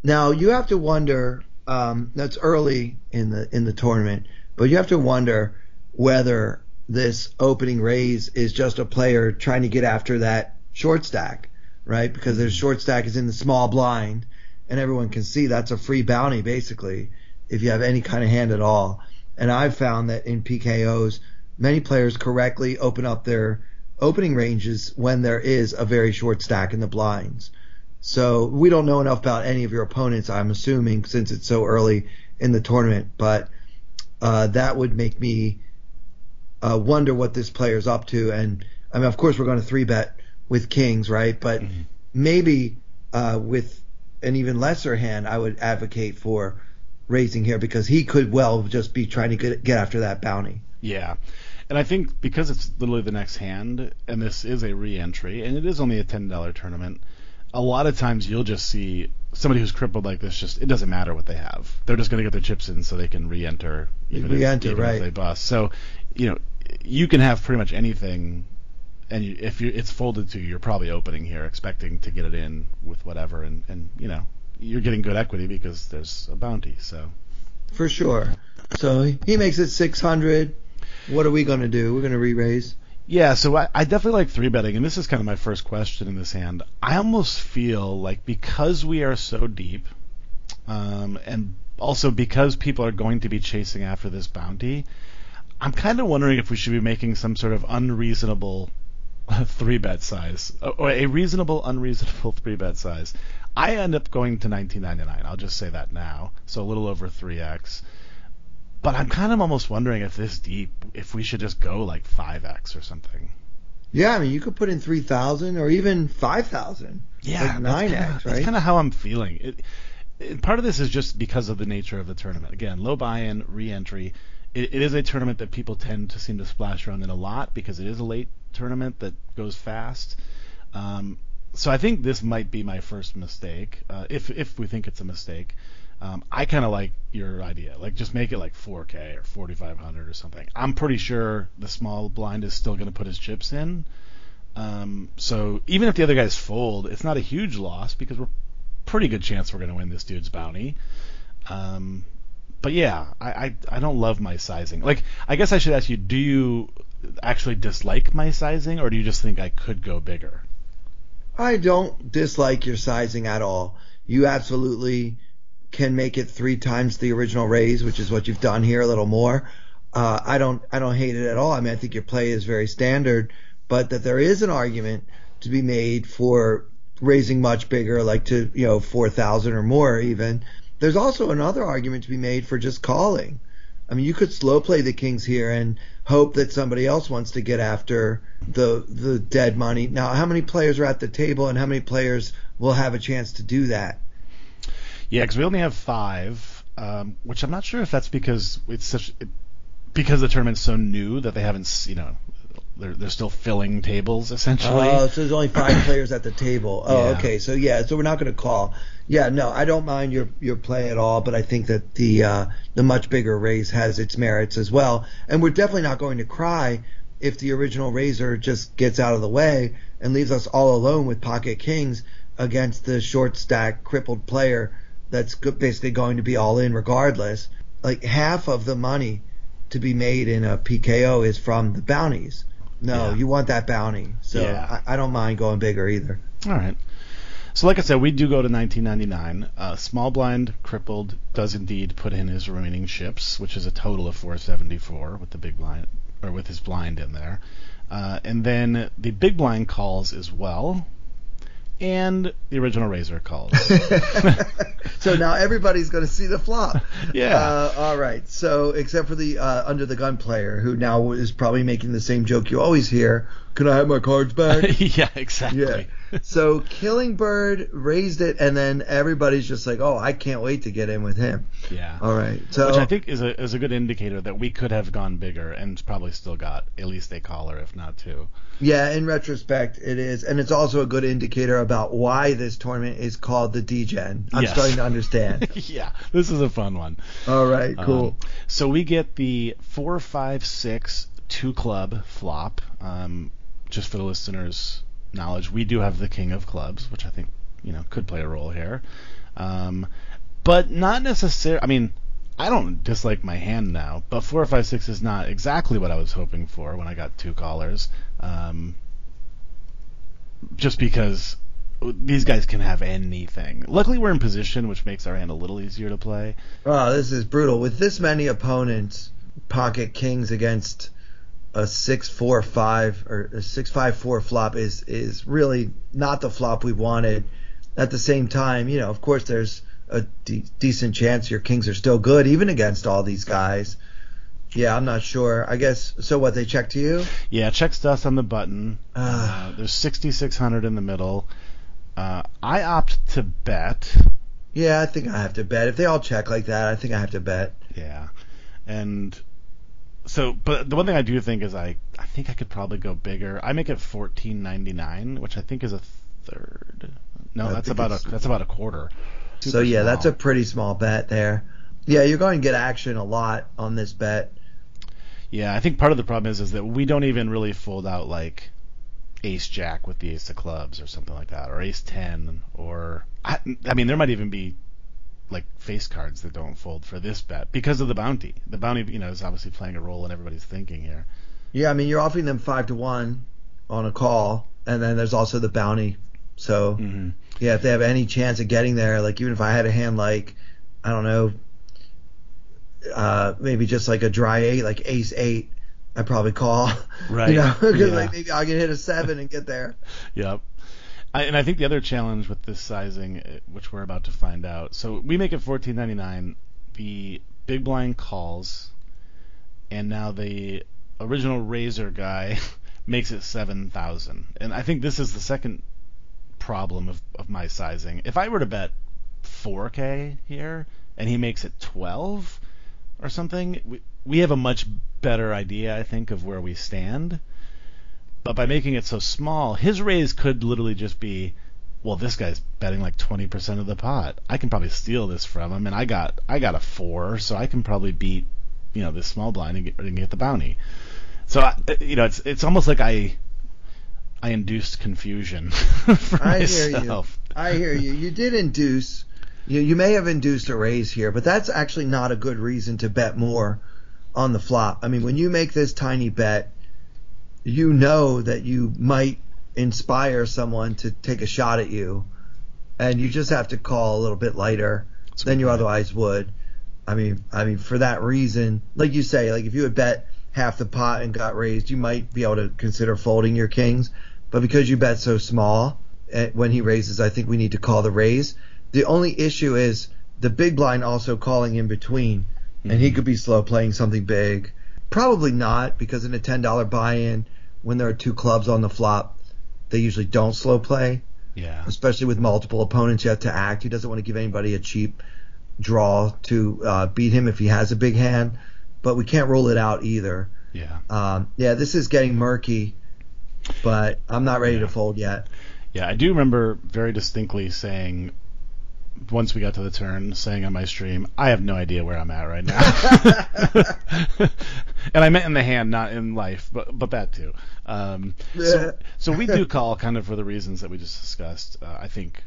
now you have to wonder, That's early in the tournament, but you have to wonder whether this opening raise is just a player trying to get after that short stack, right? Because their short stack is in the small blind, and everyone can see that's a free bounty basically if you have any kind of hand at all. And I've found that in PKOs, many players correctly open up their opening ranges when there is a very short stack in the blinds. So we don't know enough about any of your opponents, I'm assuming, since it's so early in the tournament. But that would make me wonder what this player's up to. And I mean, of course, we're going to 3-bet with kings, right? But maybe with an even lesser hand, I would advocate for raising here because he could well just be trying to get after that bounty. Yeah. And I think because it's literally the next hand, and this is a re-entry, and it is only a $10 tournament, a lot of times you'll just see somebody who's crippled like this, just it doesn't matter what they have. They're just going to get their chips in so they can re-enter even if they bust. So, you can have pretty much anything, and if it's folded to you, you're probably opening here expecting to get it in with whatever, and you're getting good equity because there's a bounty. So for sure. So he makes it 600. What are we going to do? We're going to re-raise. Yeah, so I definitely like 3-betting, and this is kind of my first question in this hand. I almost feel like because we are so deep, and also because people are going to be chasing after this bounty, I'm kind of wondering if we should be making some sort of unreasonable 3-bet size, or a reasonable, unreasonable 3-bet size. I end up going to $19.99. I'll just say that now, so a little over 3x. But I'm kind of almost wondering if this deep, if we should just go like 5x or something. Yeah, I mean, you could put in 3,000 or even 5,000. Yeah, like 9x, right? That's kind of how I'm feeling. Part of this is just because of the nature of the tournament. Again, low buy-in, re-entry. It is a tournament that people tend to seem to splash around in a lot because it is a late tournament that goes fast. So I think this might be my first mistake, if we think it's a mistake. I kind of like your idea. Like, just make it like 4K or 4,500 or something. I'm pretty sure the small blind is still going to put his chips in. So even if the other guys fold, it's not a huge loss because we're pretty good chance we're going to win this dude's bounty. But yeah, I don't love my sizing. Like, I guess I should ask you, do you actually dislike my sizing, or do you just think I could go bigger? I don't dislike your sizing at all. You absolutely can make it 3 times the original raise, which is what you've done here, a little more. I don't hate it at all. I mean, I think your play is very standard, but that there is an argument to be made for raising much bigger, like to 4,000 or more even. There's also another argument to be made for just calling. I mean, you could slow play the kings here and hope that somebody else wants to get after the dead money. Now, how many players are at the table, and how many players will have a chance to do that? Yeah, because we only have 5, which I'm not sure if that's because because the tournament's so new that they haven't, they're still filling tables essentially. Oh, so there's only 5 players at the table. Oh, yeah. Okay, so we're not going to call. Yeah, no, I don't mind your play at all, but I think that the much bigger raise has its merits as well, and we're definitely not going to cry if the original raiser just gets out of the way and leaves us all alone with pocket kings against the short stack crippled player that's basically going to be all in regardless. Like, half of the money to be made in a PKO is from the bounties. No, you want that bounty. So yeah. I don't mind going bigger either. All right. So like I said, we do go to $19.99. Small blind crippled does indeed put in his remaining chips, which is a total of 474 with the big blind, or with his blind in there. And then the big blind calls as well. And the original raiser calls. So now everybody's going to see the flop. Yeah. All right. So except for the under the gun player, who now is probably making the same joke you always hear. Can I have my cards back? Yeah, exactly. Yeah. So Killingbird raised it, and then everybody's just like, oh, I can't wait to get in with him. Yeah. All right. So, which I think is a good indicator that we could have gone bigger and probably still got at least a caller, if not 2. Yeah, in retrospect, it is. And it's also a good indicator about why this tournament is called the Degen. I'm starting to understand. Yeah, this is a fun one. All right, cool. So we get the 4, 5, 6, 2 club flop. Just for the listeners' knowledge, we do have the king of clubs, which I think could play a role here. But but not necessarily. I mean, I don't dislike my hand now, but 4 or 5 6 is not exactly what I was hoping for when I got 2 callers. Just because these guys can have anything. Luckily, we're in position, which makes our hand a little easier to play. Oh, this is brutal. With this many opponents, pocket kings against a 6-4-5 or a 6-5-4 flop is really not the flop we wanted. At the same time, of course, there's a decent chance your kings are still good, even against all these guys. Yeah, I'm not sure. I guess, so what, they check to you? Yeah, checks to us on the button. There's 6,600 in the middle. I opt to bet. Yeah, I think I have to bet. If they all check like that, I think I have to bet. Yeah. And so, but the one thing I do think is I think I could probably go bigger. I make it $14.99, which I think is a third. No, that's about a quarter. So yeah, that's a pretty small bet there. Yeah, you're going to get action a lot on this bet. Yeah, I think part of the problem is that we don't even really fold out like ace jack with the ace of clubs or something like that, or ace 10, or I mean there might even be like face cards that don't fold for this bet because of the bounty. The bounty, is obviously playing a role in everybody's thinking here. Yeah, I mean you're offering them 5-1 on a call, and then there's also the bounty. So yeah, if they have any chance of getting there, like even if I had a hand like, I don't know, maybe just like a dry 8, like ace 8, I'd probably call. Right. Because like maybe I can hit a 7 and get there. Yep. And I think the other challenge with this sizing, which we're about to find out, so we make it $14.99. The big blind calls, and now the original razor guy makes it 7,000. And I think this is the second problem of my sizing. If I were to bet 4K here and he makes it 12 or something, we have a much better idea, I think, of where we stand. But by making it so small, his raise could literally just be, well, this guy's betting like 20% of the pot. I can probably steal this from him, and I got a 4, so I can probably beat this small blind and get the bounty. So it's almost like I induced confusion for myself. I hear you. You did induce. You may have induced a raise here, but that's actually not a good reason to bet more on the flop. I mean, when you make this tiny bet, you know that you might inspire someone to take a shot at you, and you just have to call a little bit lighter than you otherwise would. I mean, for that reason, like you say, like if you had bet half the pot and got raised, you might be able to consider folding your kings. But because you bet so small, when he raises, I think we need to call the raise. The only issue is the big blind also calling in between, and he could be slow playing something big. Probably not, because in a $10 buy-in, when there are 2 clubs on the flop, they usually don't slow play. Yeah. Especially with multiple opponents, you have to act. He doesn't want to give anybody a cheap draw to beat him if he has a big hand, but we can't rule it out either. Yeah. This is getting murky, but I'm not ready to fold yet. Yeah, I do remember very distinctly saying, once we got to the turn, saying on my stream, I have no idea where I'm at right now. And I meant in the hand, not in life, but that too. So we do call kind of for the reasons that we just discussed. I think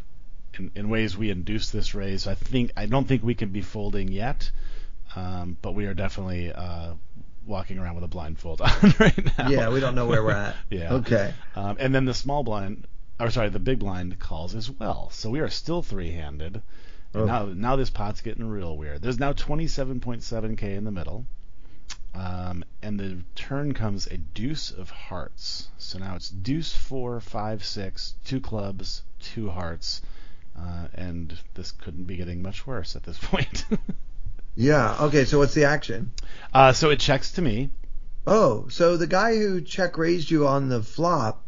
in ways we induce this raise. I don't think we can be folding yet, but we are definitely walking around with a blindfold on right now. Yeah, we don't know where we're at. Yeah. Okay. And then the big blind calls as well. So we are still 3-handed. Now this pot's getting real weird. There's now 27.7K in the middle. And the turn comes a deuce of hearts. So now it's deuce 4, 5, 6, 2 clubs, 2 hearts. And this couldn't be getting much worse at this point. Yeah. Okay, so what's the action? So it checks to me. Oh, so the guy who check raised you on the flop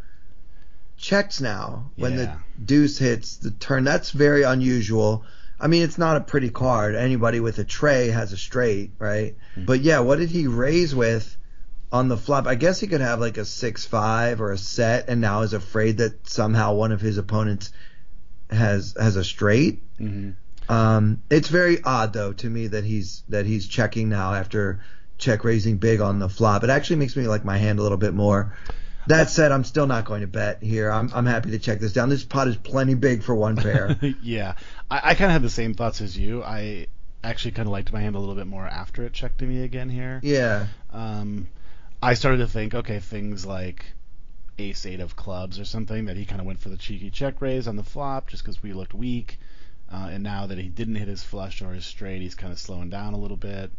checks now when the deuce hits the turn. That's very unusual. I mean, it's not a pretty card. Anybody with a tray has a straight, right? Mm-hmm. But yeah, what did he raise with on the flop? I guess he could have like a 6-5 or a set, and now is afraid that somehow one of his opponents has a straight. Mm-hmm. It's very odd though to me that he's checking now after check raising big on the flop. It actually makes me like my hand a little bit more. That said, I'm still not going to bet here. I'm happy to check this down. This pot is plenty big for one pair. Yeah. I kind of had the same thoughts as you. I actually kind of liked my hand a little bit more after it checked to me again here. Yeah. I started to think, okay, things like ace-8 of clubs or something, that he kind of went for the cheeky check raise on the flop just because we looked weak. And now that he didn't hit his flush or his straight, he's kind of slowing down a little bit.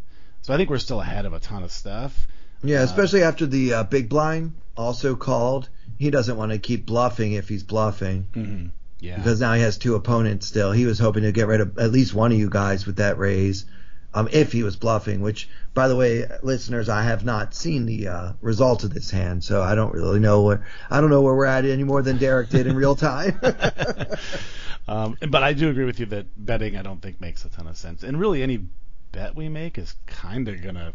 So I think we're still ahead of a ton of stuff. Yeah, especially after the big blind also called. He doesn't want to keep bluffing if he's bluffing. Mm-hmm. Yeah. Because now he has two opponents still. He was hoping to get rid of at least one of you guys with that raise, if he was bluffing. Which, by the way, listeners, I have not seen the results of this hand, so I don't really know I don't know where we're at any more than Derek did in real time. But I do agree with you that betting, I don't think, makes a ton of sense. And really, any bet we make is kind of gonna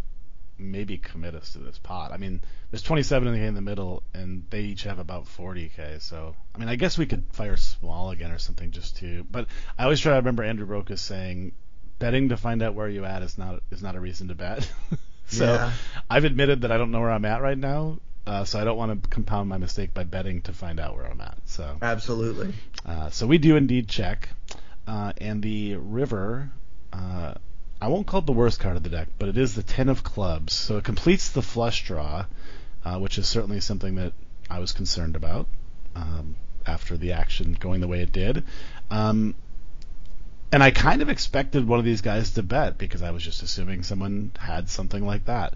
maybe commit us to this pot. I mean, there's 27 in the middle, and they each have about 40k. So, I mean, I guess we could fire small again or something just to. But I always try to remember Andrew Rocha saying, betting to find out where you at is not a reason to bet. So yeah. I've admitted that I don't know where I'm at right now. So I don't want to compound my mistake by betting to find out where I'm at. So absolutely. So we do indeed check, and the river. I won't call it the worst card of the deck, but it is the 10 of clubs. So it completes the flush draw, which is certainly something that I was concerned about after the action going the way it did. And I kind of expected one of these guys to bet because I was just assuming someone had something like that.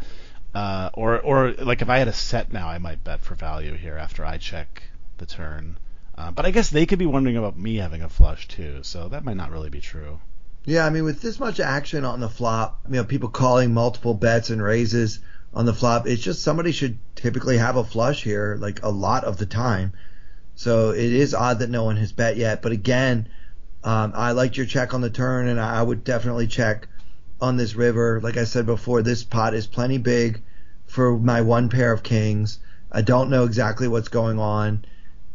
Or like if I had a set now, I might bet for value here after I check the turn. But I guess they could be wondering about me having a flush too, so that might not really be true. Yeah, I mean, with this much action on the flop, people calling multiple bets and raises on the flop, it's just somebody should typically have a flush here, like a lot of the time. So it is odd that no one has bet yet. But again, I liked your check on the turn, and I would definitely check on this river. Like I said before, this pot is plenty big for my one pair of kings. I don't know exactly what's going on,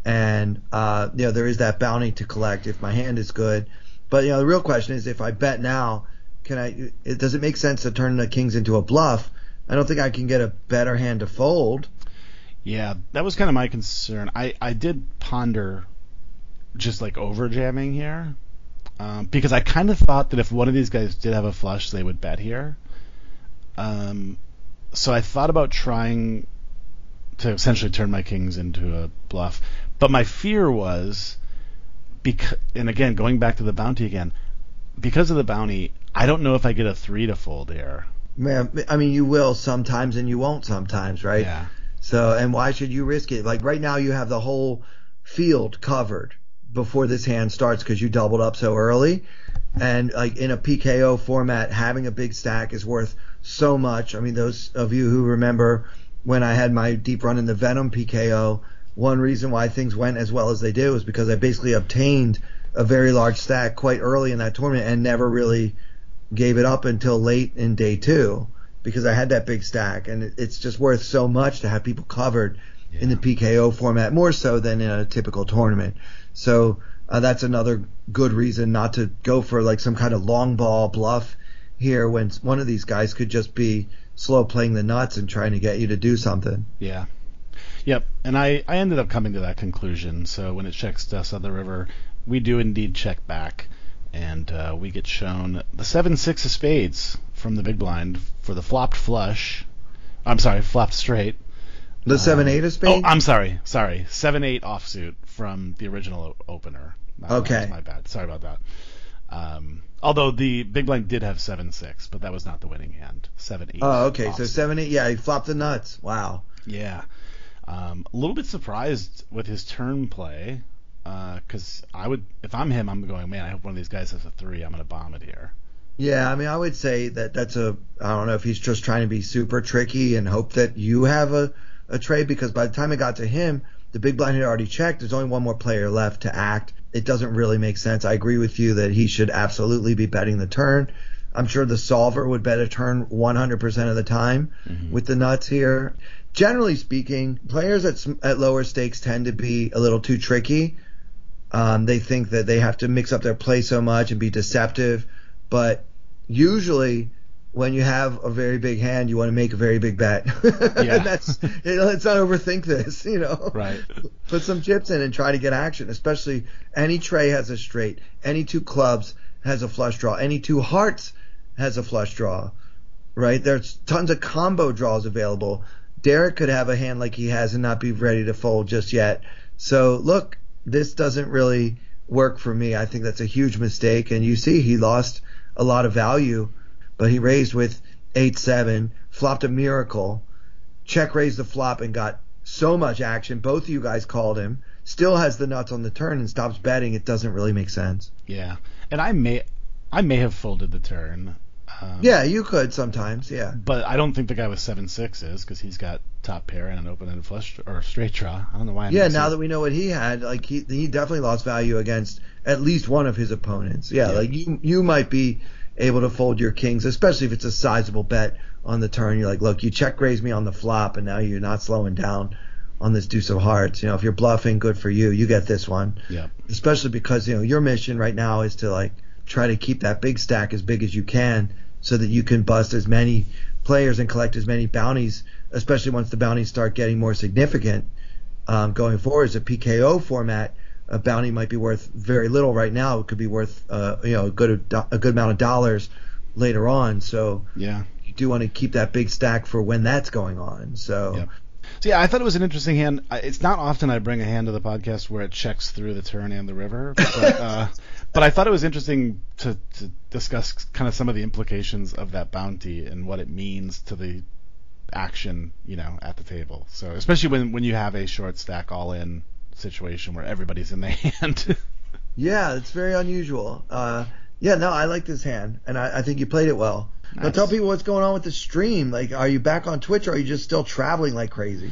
and there is that bounty to collect if my hand is good. But the real question is, if I bet now, does it make sense to turn the kings into a bluff? I don't think I can get a better hand to fold. Yeah, that was kind of my concern. I did ponder just like over jamming here, because I kind of thought that if one of these guys did have a flush, they would bet here. So I thought about trying to essentially turn my kings into a bluff. But my fear was, and again, going back to the bounty again, because of the bounty, I don't know if I get a 3 to fold here. Man, I mean, you will sometimes and you won't sometimes, right? Yeah. So, and why should you risk it? Like right now you have the whole field covered before this hand starts because you doubled up so early. And like in a PKO format, having a big stack is worth so much. I mean, those of you who remember when I had my deep run in the Venom PKO, one reason why things went as well as they did was because I basically obtained a very large stack quite early in that tournament and never really gave it up until late in day 2 because I had that big stack. And it's just worth so much to have people covered in the PKO format, more so than in a typical tournament. So that's another good reason not to go for like some kind of long ball bluff here when one of these guys could just be slow playing the nuts and trying to get you to do something. Yeah. Yep. And I ended up coming to that conclusion. So when it checks us on the river, we do indeed check back, and we get shown the 7-6 of spades from the big blind for the flopped flush. I'm sorry, flopped straight. The 7-8 of spades? Oh, I'm sorry. 7-8 offsuit from the original opener. Okay. That's my bad. Sorry about that. Although the big blind did have 7-6, but that was not the winning hand. 7-8. Oh, okay. Offsuit. So 7-8. Yeah, he flopped the nuts. Wow. Yeah. A little bit surprised with his turn play, because if I'm him, I'm going, man, I hope one of these guys has a 3. I'm going to bomb it here. Yeah, I mean, I would say that I don't know if he's just trying to be super tricky and hope that you have a trade, because by the time it got to him, the big blind had already checked. There's only one more player left to act. It doesn't really make sense. I agree with you that he should absolutely be betting the turn. I'm sure the solver would bet a turn 100% of the time with the nuts here. Generally speaking, players at lower stakes tend to be a little too tricky. They think that they have to mix up their play so much and be deceptive. But usually when you have a very big hand, you want to make a very big bet. Yeah. Let's not overthink this, Right. Put some chips in and try to get action, especially any tray has a straight, any two clubs has a flush draw, any two hearts has a flush draw, right? There's tons of combo draws available. Derek could have a hand like he has and not be ready to fold just yet. So look, this doesn't really work for me. I think that's a huge mistake. And you see he lost a lot of value, but he raised with 8-7, flopped a miracle, check raised the flop and got so much action. Both of you guys called him. Still has the nuts on the turn and stops betting. It doesn't really make sense. Yeah. And I may have folded the turn. Yeah, you could sometimes, yeah. But I don't think the guy with 7-6 is, because he's got top pair and an open-ended flush or straight draw. I don't know why. Now that we know what he had, like he definitely lost value against at least one of his opponents. Yeah, like you might be able to fold your kings, especially if it's a sizable bet on the turn. You're like, look, you check raised me on the flop, and now you're not slowing down on this deuce of hearts. If you're bluffing, good for you. You get this one. Yeah. Especially because your mission right now is to like try to keep that big stack as big as you can, so that you can bust as many players and collect as many bounties, especially once the bounties start getting more significant going forward. As a PKO format, a bounty might be worth very little right now. It could be worth a good amount of dollars later on. So yeah, you do want to keep that big stack for when that's going on. So. Yep. So yeah, I thought it was an interesting hand. It's not often I bring a hand to the podcast where it checks through the turn and the river, but I thought it was interesting to discuss kind of some of the implications of that bounty and what it means to the action, at the table. So especially when you have a short stack all in situation where everybody's in the hand. Yeah, it's very unusual. I like this hand, and I think you played it well. Nice. Now tell people what's going on with the stream. Like, are you back on Twitch, or are you just still traveling like crazy?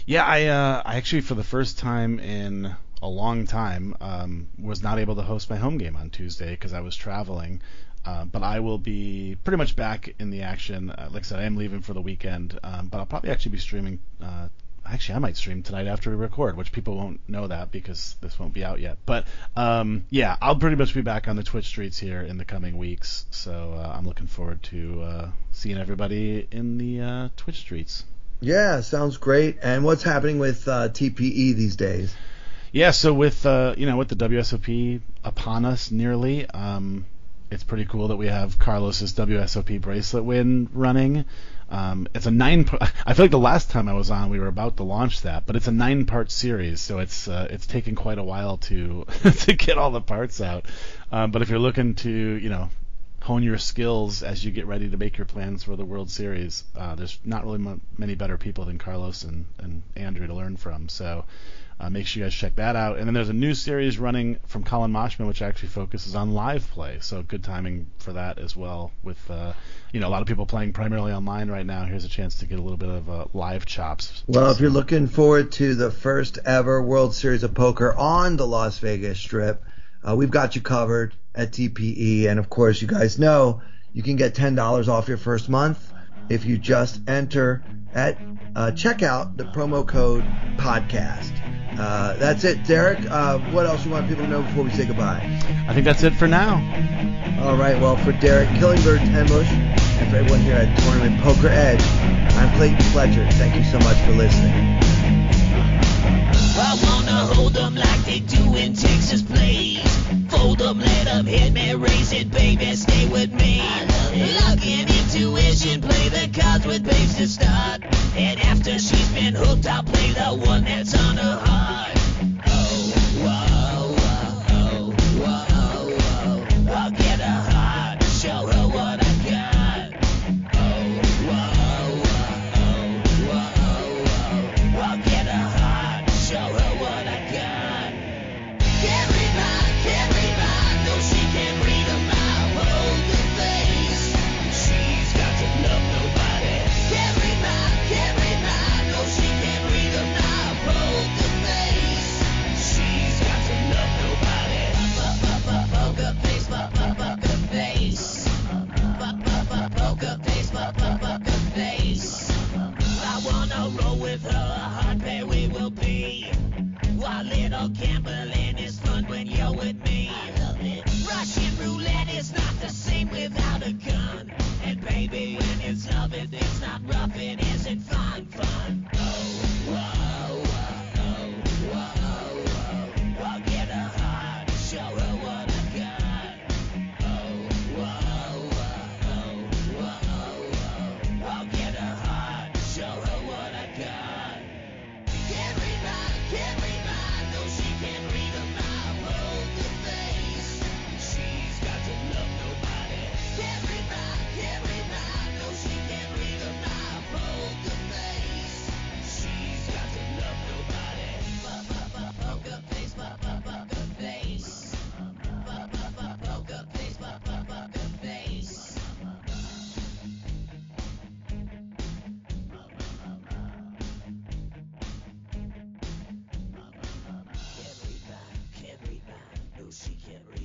Yeah, I actually, for the first time in a long time, was not able to host my home game on Tuesday because I was traveling. But I will be pretty much back in the action. Like I said, I am leaving for the weekend, but I'll probably actually be streaming. Actually, I might stream tonight after we record, which people won't know that because this won't be out yet. But I'll pretty much be back on the Twitch streets here in the coming weeks. So I'm looking forward to seeing everybody in the Twitch streets. Yeah, sounds great. And what's happening with TPE these days? Yeah, so with with the WSOP upon us nearly, it's pretty cool that we have Carlos's WSOP bracelet win running. It's a 9-part. I feel like the last time I was on, we were about to launch that, but it's a 9-part series, so it's taken quite a while to to get all the parts out. But if you're looking to hone your skills as you get ready to make your plans for the World Series, there's not really many better people than Carlos and Andrew to learn from. So make sure you guys check that out. And then there's a new series running from Colin Moshman, which actually focuses on live play. So good timing for that as well. With a lot of people playing primarily online right now, here's a chance to get a little bit of live chops. Well, if you're looking forward to the first ever World Series of Poker on the Las Vegas Strip, we've got you covered at TPE. And of course, you guys know you can get $10 off your first month if you just enter at checkout the promo code podcast. That's it, Derek. What else you want people to know before we say goodbye? I think that's it for now. All right. Well, for Derek, Killingbird, Tenbusch, and for everyone here at Tournament Poker Edge, I'm Clayton Fletcher. Thank you so much for listening. I wanna hold them like they do in Texas Plays. Fold them, let them hit me, raise it, baby, stay with me. Luck and intuition, play the cards with babes to start. And after she's been hooked, I'll play the one that's on her heart. Oh, whoa, whoa, whoa, whoa. I'll get her heart, show her what I got. Oh, whoa, whoa, whoa, whoa. I'll get her heart, show her what I got. Can't read my, no, she can't read a mile. she can't read.